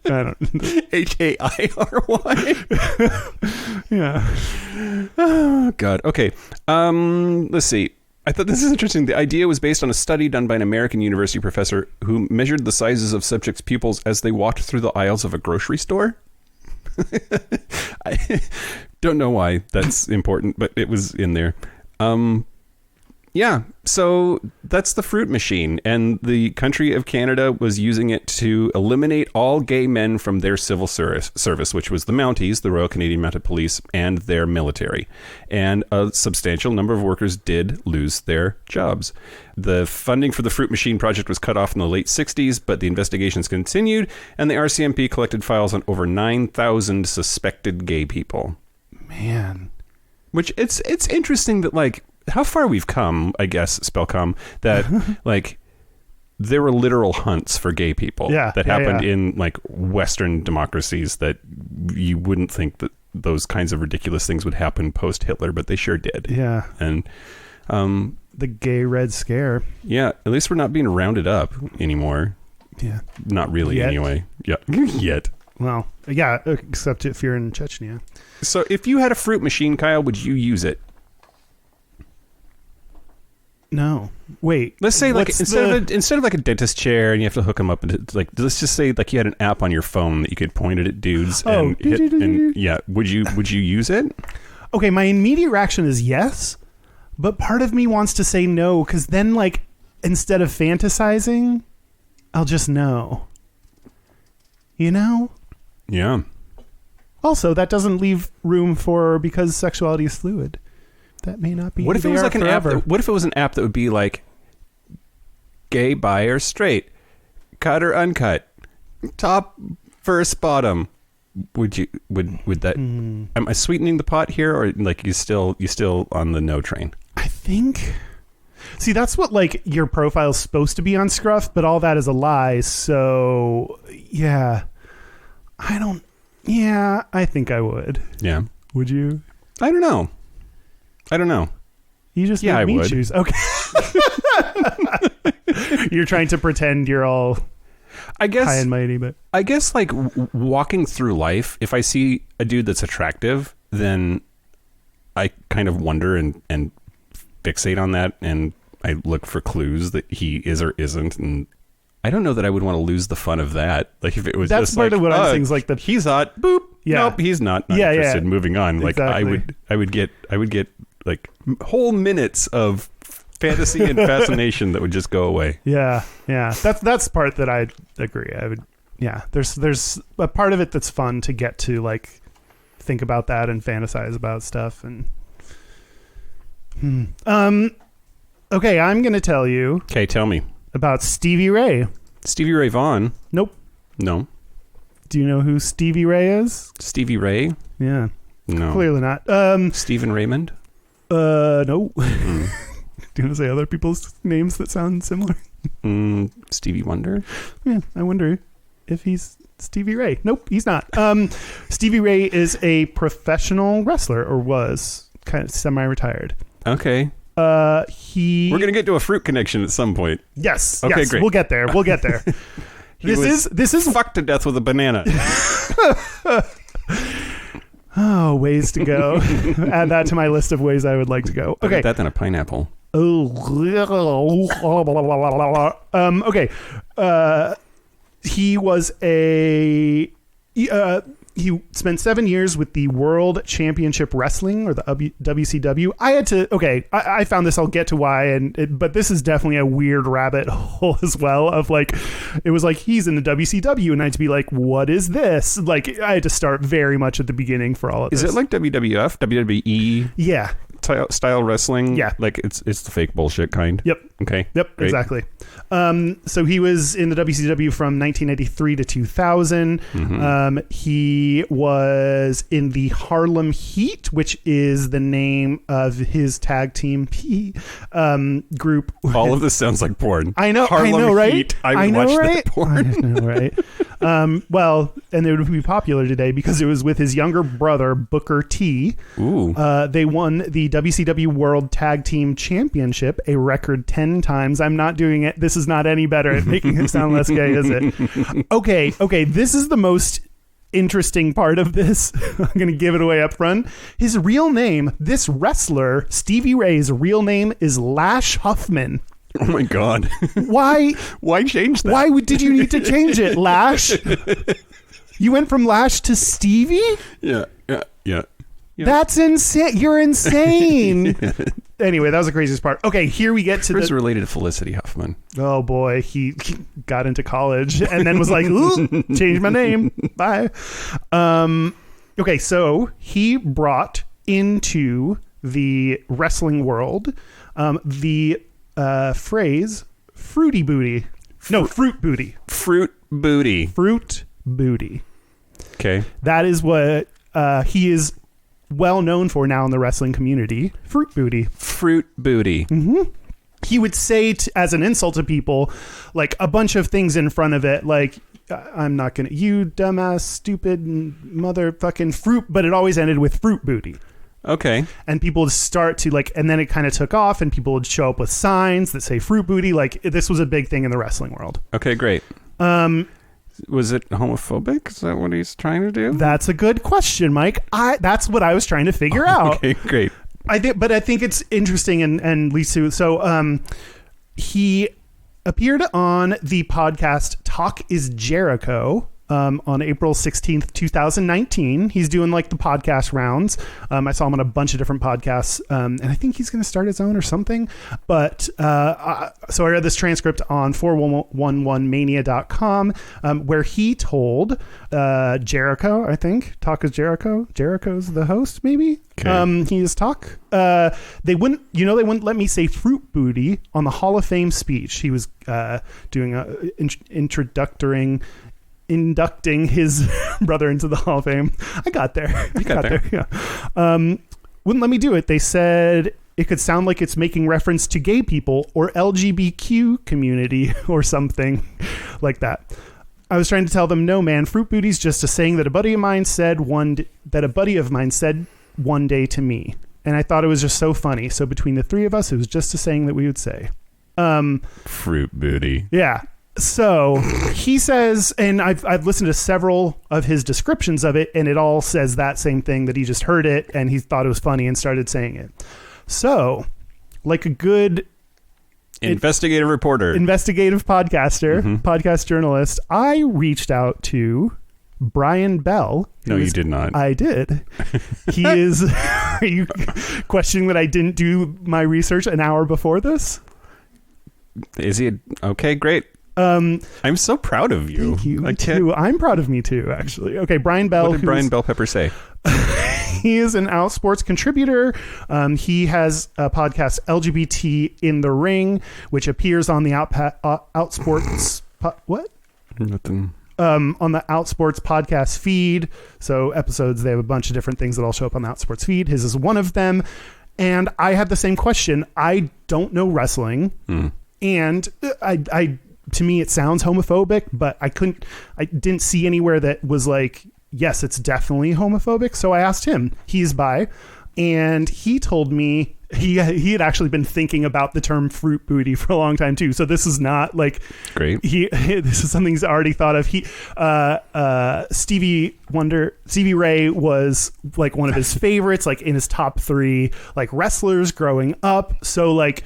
don't Hairy. Yeah. Oh God. Okay. Let's see. I thought this is interesting. The idea was based on a study done by an American university professor who measured the sizes of subjects' pupils as they walked through the aisles of a grocery store. I don't know why that's important, but it was in there. Yeah, so that's the Fruit Machine, and the country of Canada was using it to eliminate all gay men from their civil service, which was the Mounties, the Royal Canadian Mounted Police, and their military. And a substantial number of workers did lose their jobs. The funding for the Fruit Machine project was cut off in the late 60s, but the investigations continued, and the RCMP collected files on over 9,000 suspected gay people. Man. Which it's interesting that, like, how far we've come, I guess, Spellcom, that like there were literal hunts for gay people that happened in like Western democracies that you wouldn't think that those kinds of ridiculous things would happen post Hitler, but they sure did. Yeah. And the gay Red Scare. Yeah, at least we're not being rounded up anymore. Yeah. Not really, Yet. anyway. Yeah. Yet. Well, yeah, except if you're in Chechnya. So if you had a fruit machine, Kyle, would you use it? No. Wait. Let's say like what's instead of like a dentist chair and you have to hook them up, and like let's just say like you had an app on your phone that you could point it at dudes and hit, and yeah, would you use it? Okay, my immediate reaction is yes, but part of me wants to say no, because then like instead of fantasizing, I'll just know. You know? Yeah. Also, that doesn't leave room for, because sexuality is fluid. That may not be. What if it was like an app? forever. What if it was an app that would be like gay, bi, or straight, cut or uncut, top versus bottom? Would that? Am I sweetening the pot here, or like you still on the no train? I think. See, that's what like your profile's supposed to be on Scruff, but all that is a lie. So yeah, I think I would. Yeah. Would you? I don't know. You just Yeah, made I me would. choose. Okay. You're trying to pretend you're all I guess high and mighty, but I guess like walking through life, if I see a dude that's attractive, then I kind of wonder and fixate on that, and I look for clues that he is or isn't, and I don't know that I would want to lose the fun of that. Like if it was that's just part like, of what I'm saying is like the he's hot, boop. Yeah. Nope, he's not. Not Yeah, interested. yeah. Moving on. Like Exactly. I would get like whole minutes of fantasy and fascination that would just go away. yeah. That's part that I agree. I would. Yeah. There's a part of it that's fun to get to like think about that and fantasize about stuff and. Okay, I'm gonna tell you Okay, tell me. about Stevie Ray. Stevie Ray Vaughan. Nope. No. Do you know who Stevie Ray is? Stevie Ray. Yeah. No. Clearly not. Stephen Raymond. No. Do you want to say other people's names that sound similar? Stevie Wonder. Yeah, I wonder if he's Stevie Ray. Nope, he's not. Stevie Ray is a professional wrestler, or was kind of semi-retired. Okay. We're We're gonna get to a fruit connection at some point. Yes. Okay, yes, great. We'll get there. This is fucked to death with a banana. Oh, ways to go. Add that to my list of ways I would like to go. Okay. That than a pineapple. Okay. He was he spent 7 years with the World Championship Wrestling, or the WCW. I found this. I'll get to why, but this is definitely a weird rabbit hole as well. Of like, it was like he's in the WCW, and I had to be like, what is this? Like, I had to start very much at the beginning for all of this. Is it like WWF, WWE? Yeah. Style wrestling? Yeah. Like it's the fake bullshit kind? Yep. Okay. Yep, great. exactly. So he was in the WCW from 1983 to 2000. Mm-hmm. He was in the Harlem Heat, which is the name of his tag team group. All of this sounds like porn. I know, Harlem right? Heat. I would watch that porn. I know, right? Well, and it would be popular today because it was with his younger brother, Booker T. Ooh. They won the WCW World Tag Team Championship a record 10 times. I'm not doing it. This is not any better at making it sound less gay, is it? Okay. This is the most interesting part of this. I'm going to give it away up front. His real name, this wrestler, Stevie Ray's real name is Lash Huffman. Oh my God. Why? Why change that? Why did you need to change it, Lash? You went from Lash to Stevie? Yeah. That's insane. You're insane. Anyway, that was the craziest part. Okay, here we get to Who's related to Felicity Huffman? Oh boy, he got into college and then was like, ooh, change my name. Bye. Okay, so he brought into the wrestling world the phrase fruity booty. No, fruit booty. Fruit booty. Fruit booty. Okay. That is what he is well known for now in the wrestling community, fruit booty. Fruit booty. He would say as an insult to people, like a bunch of things in front of it, like, I'm not going to, you dumbass, stupid motherfucking fruit, but it always ended with fruit booty. Okay. And people would start to like, and then it kind of took off and people would show up with signs that say fruit booty. Like this was a big thing in the wrestling world. Okay, great. Was it homophobic? Is that what he's trying to do? That's a good question, Mike. That's what I was trying to figure out. Okay, great. I think it's interesting and leads to, so he appeared on the podcast Talk is Jericho on April 16th, 2019. He's doing like the podcast rounds. I saw him on a bunch of different podcasts, and I think he's going to start his own or something. But so I read this transcript on 411mania.com where he told Jericho, I think, Talk is Jericho. Jericho's the host, maybe. Okay. He is Talk. They wouldn't let me say fruit booty on the Hall of Fame speech. He was doing inducting his brother into the Hall of Fame. I got there. You got there. Yeah. Wouldn't let me do it. They said it could sound like it's making reference to gay people or LGBTQ community or something like that. I was trying to tell them, no, man, fruit booty's just a saying that a buddy of mine said one day to me. And I thought it was just so funny. So between the three of us, it was just a saying that we would say. Fruit booty. Yeah. So he says, and I've listened to several of his descriptions of it, and it all says that same thing, that he just heard it and he thought it was funny and started saying it. So, like a good investigative podcaster, podcast journalist, I reached out to Brian Bell. No, you did not. I did. He is. Are you questioning that I didn't do my research an hour before this? Is he? Okay, great. I'm so proud of you. Thank you. Too. I'm proud of me too, actually. Okay, Brian Bell. What did Brian Bell Pepper say? He is an Outsports contributor. He has a podcast, LGBT in the Ring, which appears on the Outsports. What? Nothing. On the Outsports podcast feed. So episodes, they have a bunch of different things that all show up on the Outsports feed. His is one of them. And I had the same question. I don't know wrestling. And I to me, it sounds homophobic, but I didn't see anywhere that was like, yes, it's definitely homophobic. So I asked him. He's bi, and he told me he had actually been thinking about the term fruit booty for a long time too. So this is not like great. This is something he's already thought of. Stevie Ray was like one of his favorites, like in his top 3 like wrestlers growing up. So like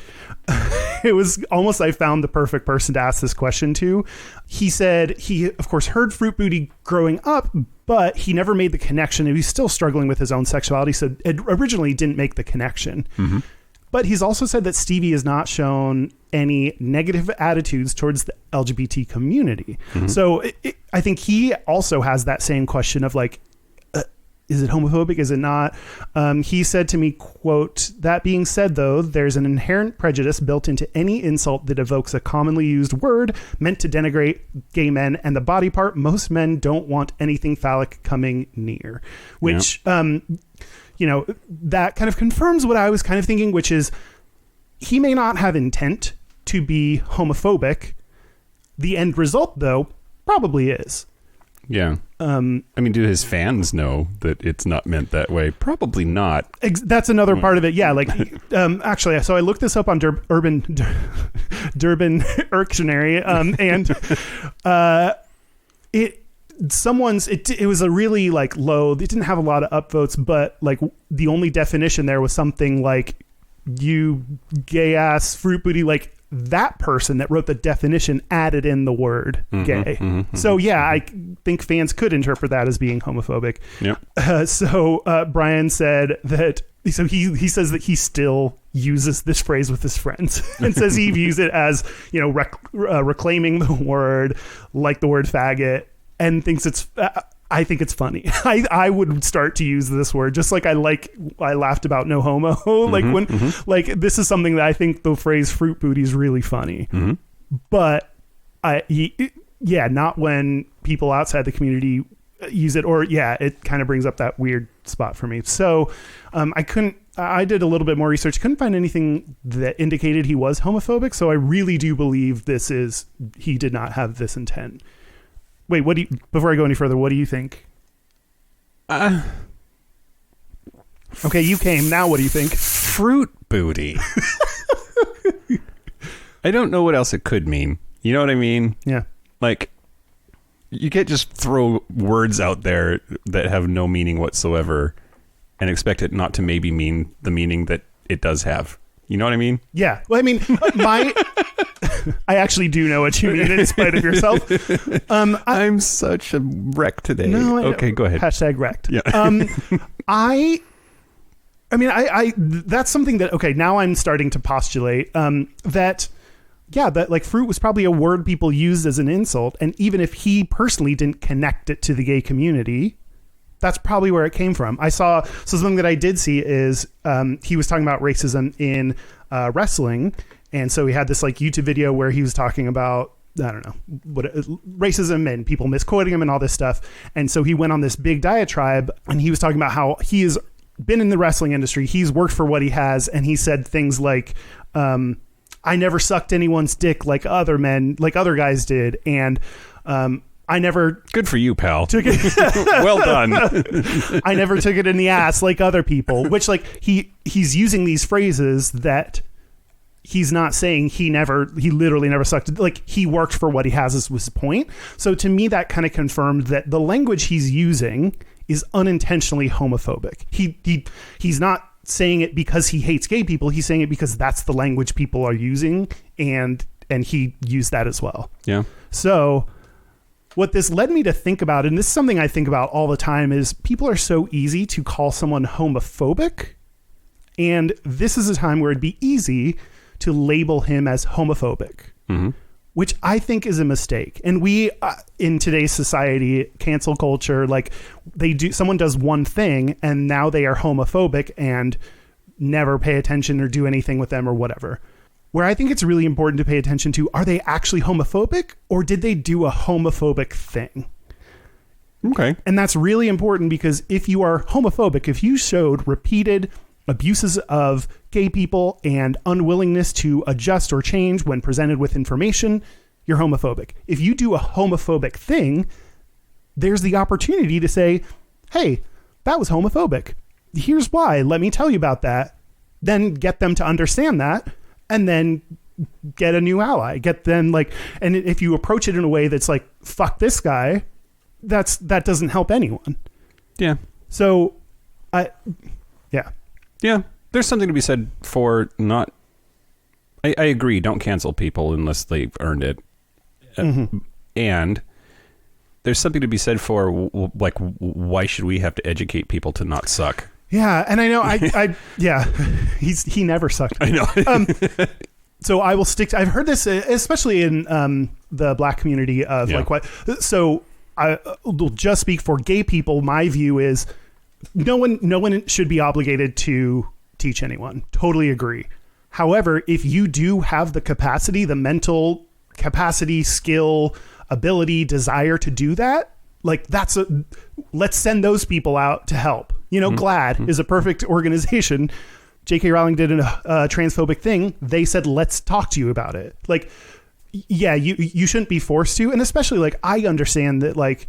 it was almost, I found the perfect person to ask this question to. He said he of course heard fruit booty growing up, but he never made the connection. He's still struggling with his own sexuality, so it originally didn't make the connection. But he's also said that Stevie has not shown any negative attitudes towards the LGBT community. So I think he also has that same question of like, is it homophobic? Is it not? He said to me, quote, that being said, though, there's an inherent prejudice built into any insult that evokes a commonly used word meant to denigrate gay men and the body part. Most men don't want anything phallic coming near, which, that kind of confirms what I was kind of thinking, which is he may not have intent to be homophobic. The end result, though, probably is. Yeah. I mean, do his fans know that it's not meant that way? Probably not. That's another part of it. Yeah. Like, actually, so I looked this up on Durban Dictionary, and it was a really like low. It didn't have a lot of upvotes, but like the only definition there was something like, you gay ass fruit booty, like that person that wrote the definition added in the word gay. So yeah, I think fans could interpret that as being homophobic. Yep. So Brian said that, so he says that he still uses this phrase with his friends and says he views it as, reclaiming the word, like the word faggot, and thinks it's, I think it's funny. I would start to use this word, just like I laughed about no homo. Like this is something that I think the phrase fruit booty is really funny. But not when people outside the community use it, or it kind of brings up that weird spot for me. So I did a little bit more research, couldn't find anything that indicated he was homophobic. So I really do believe he did not have this intent. Wait, before I go any further, what do you think? Okay, you came. Now what do you think? Fruit booty. I don't know what else it could mean. You know what I mean? Yeah. Like, you can't just throw words out there that have no meaning whatsoever and expect it not to maybe mean the meaning that it does have. You know what I mean? Yeah. Well, I mean, I actually do know what you mean in spite of yourself. I'm such a wreck today. No, okay, go ahead. Hashtag wrecked. Yeah. I mean, I that's something that, okay, now I'm starting to postulate that like fruit was probably a word people used as an insult. And even if he personally didn't connect it to the gay community, that's probably where it came from. So something that I did see is he was talking about racism in wrestling. And so he had this like YouTube video where he was talking about, I don't know, racism and people misquoting him and all this stuff. And so he went on this big diatribe and he was talking about how he has been in the wrestling industry. He's worked for what he has. And he said things like, I never sucked anyone's dick like other guys did. And I never... Good for you, pal. Took it well done. I never took it in the ass like other people, which like he's using these phrases that he's not saying he literally never sucked. Like he worked for what he has was his point. So to me, that kind of confirmed that the language he's using is unintentionally homophobic. He's not saying it because he hates gay people. He's saying it because that's the language people are using, and he used that as well. Yeah. So what this led me to think about, and this is something I think about all the time, is people are so easy to call someone homophobic. And this is a time where it'd be easy to label him as homophobic, which I think is a mistake. And we, in today's society, cancel culture, like someone does one thing and now they are homophobic and never pay attention or do anything with them or whatever. Where I think it's really important to pay attention to, are they actually homophobic or did they do a homophobic thing? Okay. And that's really important because if you are homophobic, if you showed repeated abuses of gay people and unwillingness to adjust or change when presented with information, you're homophobic. If you do a homophobic thing, there's the opportunity to say, hey, that was homophobic. Here's why. Let me tell you about that. Then get them to understand that and then get a new ally. Get them like, and if you approach it in a way that's like, fuck this guy, that doesn't help anyone. Yeah. So, Yeah, there's something to be said for not... I agree, don't cancel people unless they've earned it. And there's something to be said for, like, why should we have to educate people to not suck? Yeah, and I know, he never sucked. I know. So I will stick to... I've heard this, especially in the black community of, like, what... So I will just speak for gay people. My view is... No one should be obligated to teach anyone. Totally agree. However, if you do have the capacity, the mental capacity, skill, ability, desire to do that, like let's send those people out to help. You know, GLAAD is a perfect organization. J.K. Rowling did a transphobic thing. They said, let's talk to you about it. Like, yeah, you shouldn't be forced to. And especially like, I understand that like,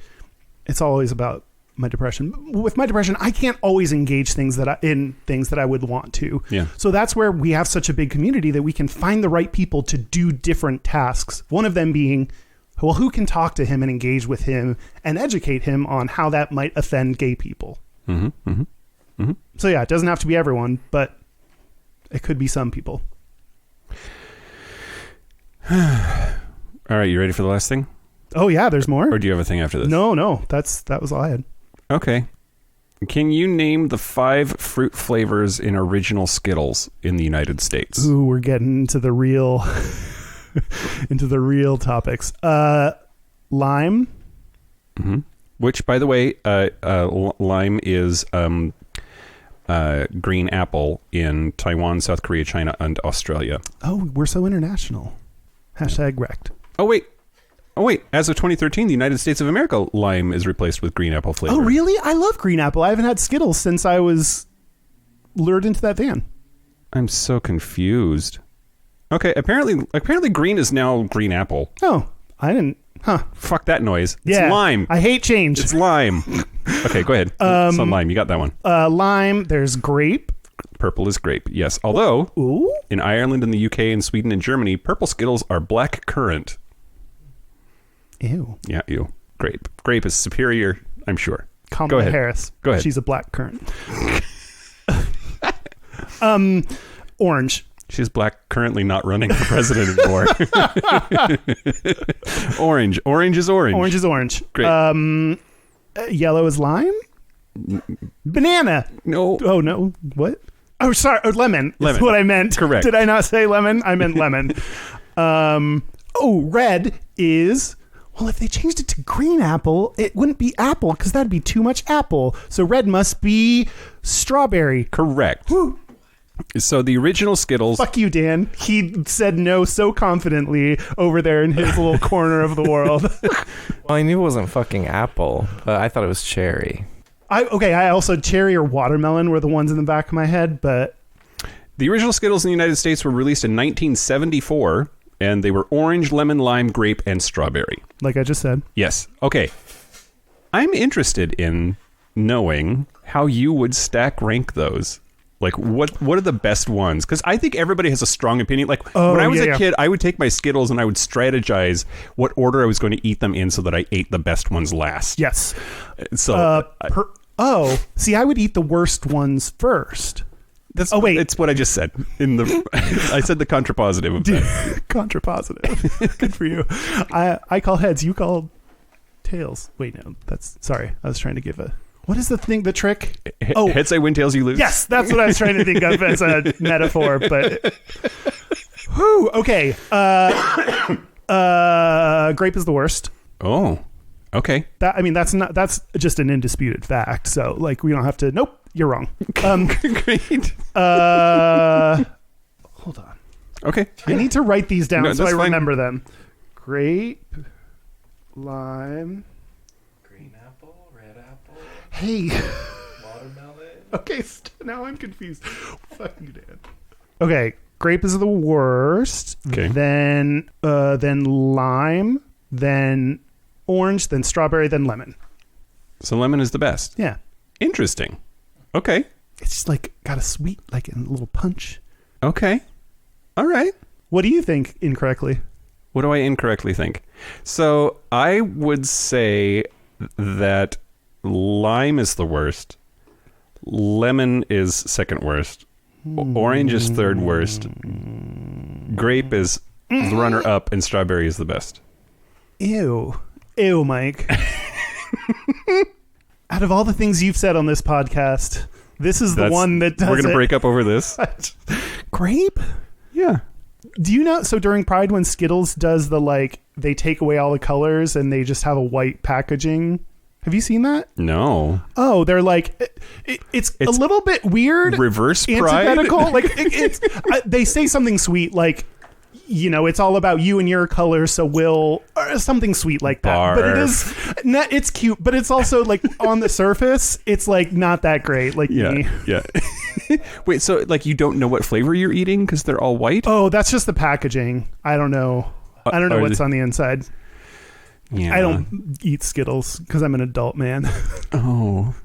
it's always about my depression. With my depression, I can't always engage in things that I would want to. Yeah. So that's where we have such a big community that we can find the right people to do different tasks. One of them being, well, who can talk to him and engage with him and educate him on how that might offend gay people. So yeah, it doesn't have to be everyone, but it could be some people. All right, you ready for the last thing? Oh yeah, there's more? Or do you have a thing after this? No, that was all I had. Okay. Can you name the 5 fruit flavors in original Skittles in the United States? Ooh, we're getting into the real topics. Lime. Which, by the way, lime is green apple in Taiwan, South Korea, China, and Australia. Oh, we're so international. #wrecked. Oh, wait. Oh, wait. As of 2013, the United States of America lime is replaced with green apple flavor. Oh, really? I love green apple. I haven't had Skittles since I was lured into that van. I'm so confused. Okay, apparently green is now green apple. Oh, I didn't. Huh. Fuck that noise. It's Yeah. lime. I hate change. It's lime. Okay, go ahead. So lime, you got that one. Lime. There's grape. Purple is grape, yes. Although, Ooh. in Ireland and the UK and Sweden and Germany, purple Skittles are black currant. Ew. Yeah, ew. Grape. Grape is superior, I'm sure. Kamala Go ahead. Harris. Go ahead. She's a black currant. Orange. She's black, currently not running for president anymore. Orange. Orange is orange. Orange is orange. Great. Yellow is lime. Banana. No. Oh, no. What? Oh, sorry. Oh, lemon. That's Lemon. what I meant. Correct. Did I not say lemon? I meant lemon. Red is... Well, if they changed it to green apple, it wouldn't be apple because that'd be too much apple. So red must be strawberry. Correct. Whew. So the original Skittles... Fuck you, Dan. He said no so confidently over there in his little corner of the world. Well, I knew it wasn't fucking apple, but I thought it was cherry. I also cherry or watermelon were the ones in the back of my head, but... The original Skittles in the United States were released in 1974, and they were orange, lemon, lime, grape, and strawberry. Like I just said. Yes. Okay. I'm interested in knowing how you would stack rank those. Like, what are the best ones? Because I think everybody has a strong opinion. Like, when I was a kid, I would take my Skittles and I would strategize what order I was going to eat them in so that I ate the best ones last. Yes. So, See, I would eat the worst ones first. Wait. It's what I just said. I said the contrapositive of that. Contrapositive. Good for you. I call heads. You call tails. Wait, no. Sorry. I was trying to give a... What is the trick? Heads I win, tails you lose. Yes, that's what I was trying to think of as a metaphor, but... Whew, okay. Grape is the worst. Oh, okay. That's just an indisputed fact. So, like, we don't have to... Nope, you're wrong. Great. Hold on. Okay. I need to write these down so I that's fine. remember them. Grape, lime... Green apple, red apple, Hey. watermelon. Okay, now I'm confused. Fuck you, Dan. Okay, grape is the worst. Okay. Then lime, then orange, then strawberry, then lemon. So lemon is the best. Yeah. Interesting. Okay. It's just like got a sweet, like a little punch. Okay. All right. What do you think incorrectly? What do I incorrectly think? So I would say that lime is the worst. Lemon is second worst. Orange is third worst. Grape is the runner up, and strawberry is the best. Ew, Mike. Out of all the things you've said on this podcast, this is the one that does We're going to it. break up over this. Grape? Yeah. Do you know? So during Pride, when Skittles does they take away all the colors and they just have a white packaging. Have you seen that? No. Oh, they're like, it's a little bit weird. Reverse Pride? Antithetical. Like they say something sweet, like, you know, it's all about you and your color, so we'll or something sweet like that. Barf. But it's cute, but it's also like on the surface, it's like not that great. Like me. Yeah. Wait, so like you don't know what flavor you're eating because they're all white? Oh, that's just the packaging. I don't know. I don't know what's on the inside. Yeah. I don't eat Skittles because I'm an adult man. Oh.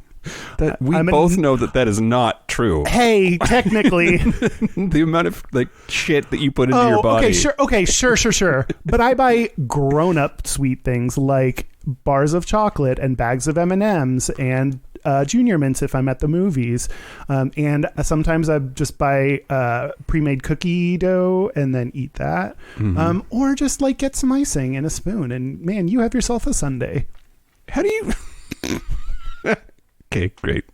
We both know that is not true. Hey, technically. The amount of like shit that you put into your body. Okay, sure. But I buy grown-up sweet things like bars of chocolate and bags of M&Ms and Junior Mints if I'm at the movies. And sometimes I just buy pre-made cookie dough and then eat that. Mm-hmm. Or just like get some icing in a spoon and man, you have yourself a sundae. How do you... Okay, great.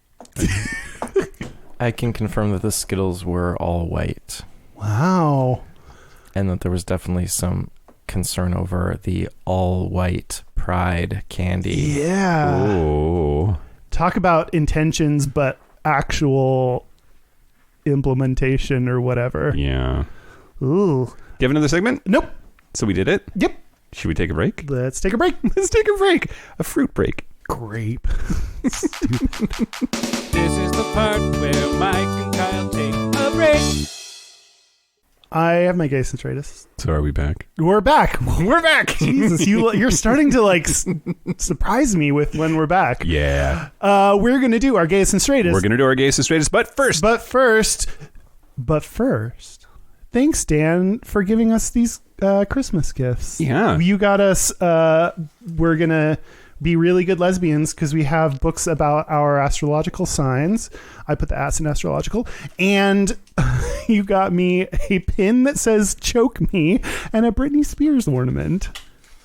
I can confirm that the Skittles were all white. Wow. And that there was definitely some concern over the all white Pride candy. Yeah. Oh. Talk about intentions, but actual implementation or whatever. Yeah. Ooh. Do you have another segment? Nope. So we did it? Yep. Should we take a break? Let's take a break. Let's take a break. A fruit break. Grape. This is the part where Mike and Kyle take a break. I have my Gayest and Straightest. So are we back? We're back. We're back. Jesus, you're starting to like surprise me with when we're back. Yeah. We're gonna do our Gayest and Straightest. We're going to do our Gayest and Straightest, but first, thanks, Dan, for giving us these Christmas gifts. Yeah. You got us. We're gonna be really good lesbians because we have books about our astrological signs. I put the ass in astrological. And you got me a pin that says choke me and a Britney Spears ornament.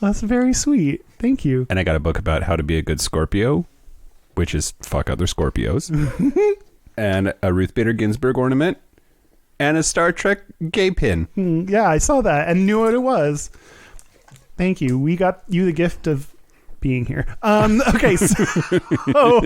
That's very sweet. Thank you. And I got a book about how to be a good Scorpio, which is fuck other Scorpios. And a Ruth Bader Ginsburg ornament. And a Star Trek gay pin. Yeah, I saw that and knew what it was. Thank you. We got you the gift of being here. Okay, so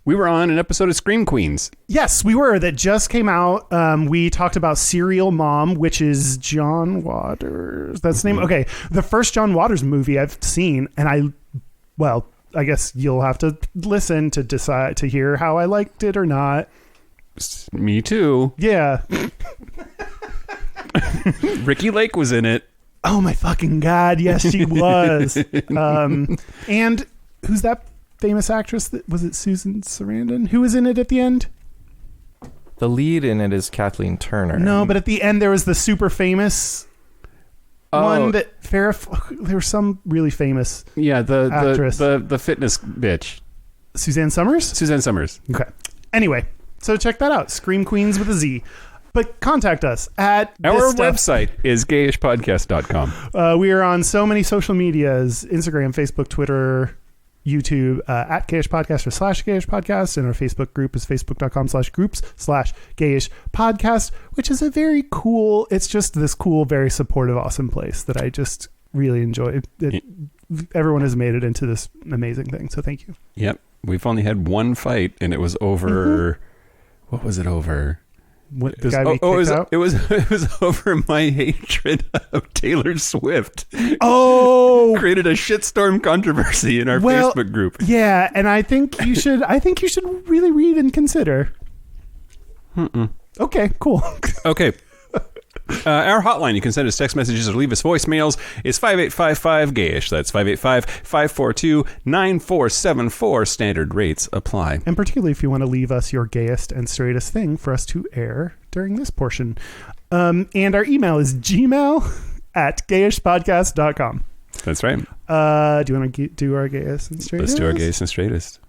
we were on an episode of Scream Queens. Yes, we were. That just came out. We talked about Serial Mom, which is John Waters. That's the name. Okay, the first John Waters movie I've seen, and I guess you'll have to listen to decide to hear how I liked it or not. Me too. Yeah. Ricky Lake was in it. Oh my fucking God. Yes, she was. And who's that famous actress? Was it Susan Sarandon? Who was in it at the end? The lead in it is Kathleen Turner. No, but at the end there was the super famous one that there was some really famous actress. The fitness bitch. Suzanne Summers? Suzanne Summers. Okay. Anyway, so check that out. Scream Queens with a Z. But contact us at our website is gayishpodcast.com. We are on so many social medias: Instagram, Facebook, Twitter, YouTube, at Gayish Podcast or /Gayish Podcast. And our Facebook group is facebook.com/groups/Gayish Podcast, which is a very cool, it's just this cool, very supportive, awesome place that I just really enjoy. Everyone has made it into this amazing thing. So thank you. Yep. We've only had one fight and it was over. What was it over? What, the guy we kicked out? It was over my hatred of Taylor Swift. Oh, created a shitstorm controversy in our Facebook group. Yeah, and I think you should really read and consider. Okay, cool. Okay. Our hotline, you can send us text messages or leave us voicemails, is 5855-GAYISH. That's 585-542-9474. Standard rates apply. And particularly if you want to leave us your gayest and straightest thing for us to air during this portion. And our email is gmail@gayishpodcast.com. That's right. Do you want to do our gayest and straightest? Let's do our gayest and straightest.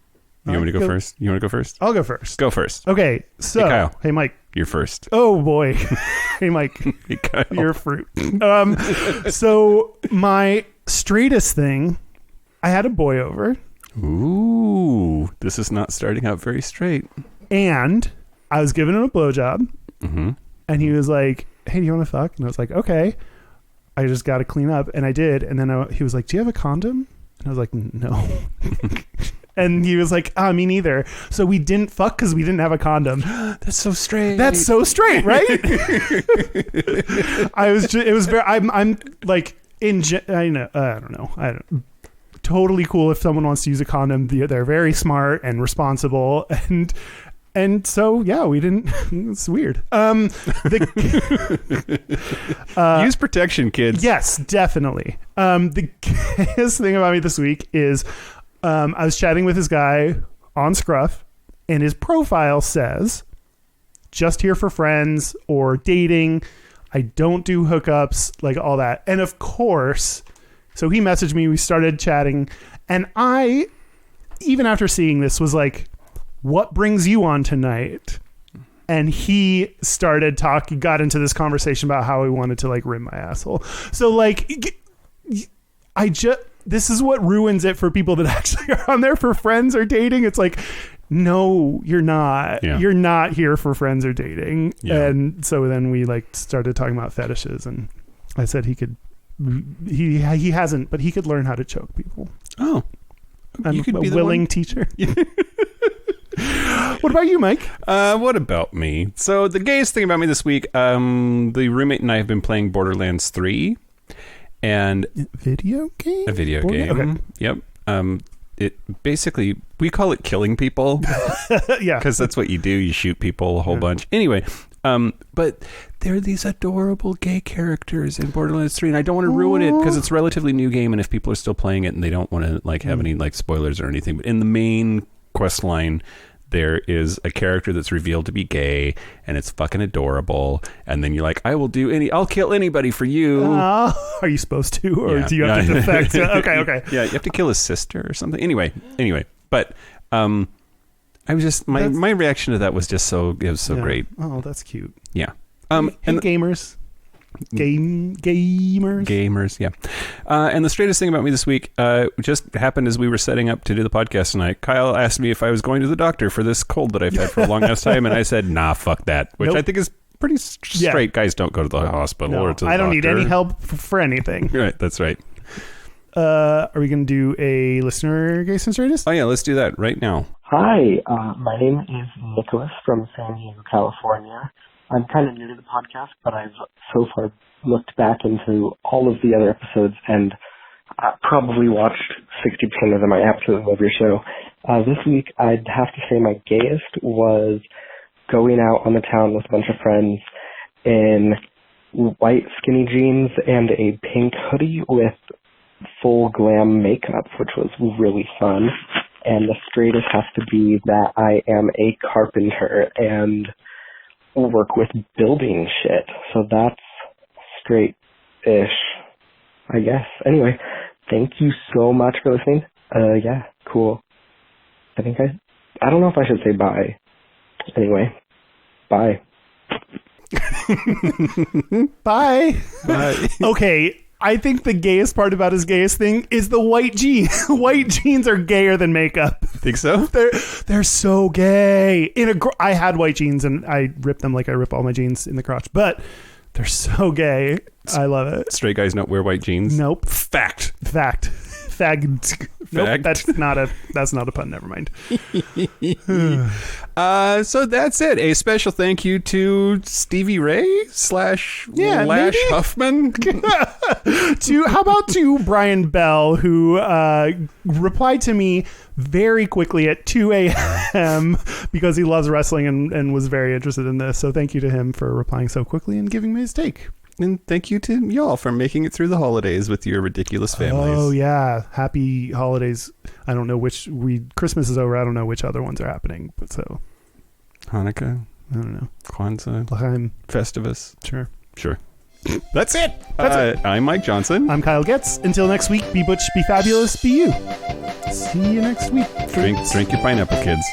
You want me to go first? You want to go first? I'll go first. Go first. Okay, so... Hey, Kyle. Hey, Mike. You're first. Oh, boy. Hey, Mike. Hey, Kyle. You're a fruit. So, my straightest thing, I had a boy over. Ooh, this is not starting out very straight. And I was giving him a blowjob. Mm-hmm. And he was like, hey, do you want to fuck? And I was like, okay. I just got to clean up. And I did. And then he was like, do you have a condom? And I was like, no. And he was like, me neither. So we didn't fuck because we didn't have a condom. That's so straight. That's so straight, right? I'm like, I don't know. Totally cool if someone wants to use a condom. They're very smart and responsible. And so, yeah, we didn't. It's weird. Use protection, kids. Yes, definitely. The gayest thing about me this week is I was chatting with this guy on Scruff, and his profile says, just here for friends or dating. I don't do hookups, like all that. And of course, so he messaged me. We started chatting. And I, even after seeing this, was like, what brings you on tonight? And he started got into this conversation about how he wanted to like rim my asshole. So like, this is what ruins it for people that actually are on there for friends or dating. It's like, no, you're not. Yeah. You're not here for friends or dating. Yeah. And so then we like started talking about fetishes, and I said he hasn't, but he could learn how to choke people. Oh, I'm a willing teacher. What about you, Mike? What about me? So the gayest thing about me this week, the roommate and I have been playing Borderlands 3. And Video game? a video Board game. game? Okay. Yep. It basically, we call it killing people Yeah. because that's what you do. You shoot people a whole bunch. Anyway, but there are these adorable gay characters in Borderlands 3, and I don't want to ruin it because it's a relatively new game, and if people are still playing it and they don't want to like have any like spoilers or anything, but in the main quest line, there is a character that's revealed to be gay, and it's fucking adorable. And then you're like, I'll kill anybody for you. Are you supposed to, or Yeah. do you have to defect? Okay. Yeah, you have to kill his sister or something. Anyway, but I was just my reaction to that was just so Yeah. great. Oh, that's cute. Yeah. And And gamers. Gamers. yeah. And the straightest thing about me this week just happened as we were setting up to do the podcast tonight. Kyle asked me if I was going to the doctor for this cold that I've had for a long enough time, and I said, nah, fuck that, which Nope. I think is pretty straight. Guys don't go to the hospital No, or to the I don't need doctor. any help for anything. Right, that's right. Are we going to do a listener Gayest and Straightest? Oh yeah, let's do that right now. Hi, my name is Nicholas from San Diego, California. I'm kind of new to the podcast, but I've so far looked back into all of the other episodes and probably watched 60% of them. I absolutely love your show. This week, I'd have to say my gayest was going out on the town with a bunch of friends in white skinny jeans and a pink hoodie with full glam makeup, which was really fun. And the straightest has to be that I am a carpenter and work with building shit. So that's straight-ish, I guess. Anyway, thank you so much for listening. Yeah, cool. I don't know if I should say bye. Anyway, bye. Bye. Okay. I think the gayest part about his gayest thing is the white jeans. White jeans are gayer than makeup. Think so? They're so gay. I had white jeans and I rip them like I rip all my jeans in the crotch, but they're so gay. I love it. Straight guys don't wear white jeans. Nope. Fact. Fag. Nope. Fact. That's not a pun. Never mind. So that's it. A special thank you to Stevie Ray / Lash maybe. Huffman. How about to Brian Bell, who replied to me very quickly at 2 a.m. because he loves wrestling and was very interested in this. So thank you to him for replying so quickly and giving me his take. And thank you to y'all for making it through the holidays with your ridiculous families. Oh yeah, happy holidays. I don't know Christmas is over. I don't know which other ones are happening, but so Hanukkah, I don't know. Kwanzaa, L'chaim. Festivus. Sure. That's it. I'm Mike Johnson. I'm Kyle Getz. Until next week, be butch, be fabulous, be you. See you next week. Drink your pineapple, kids.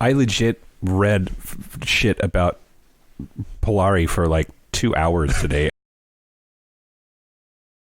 I legit read shit about Polari for like 2 hours today.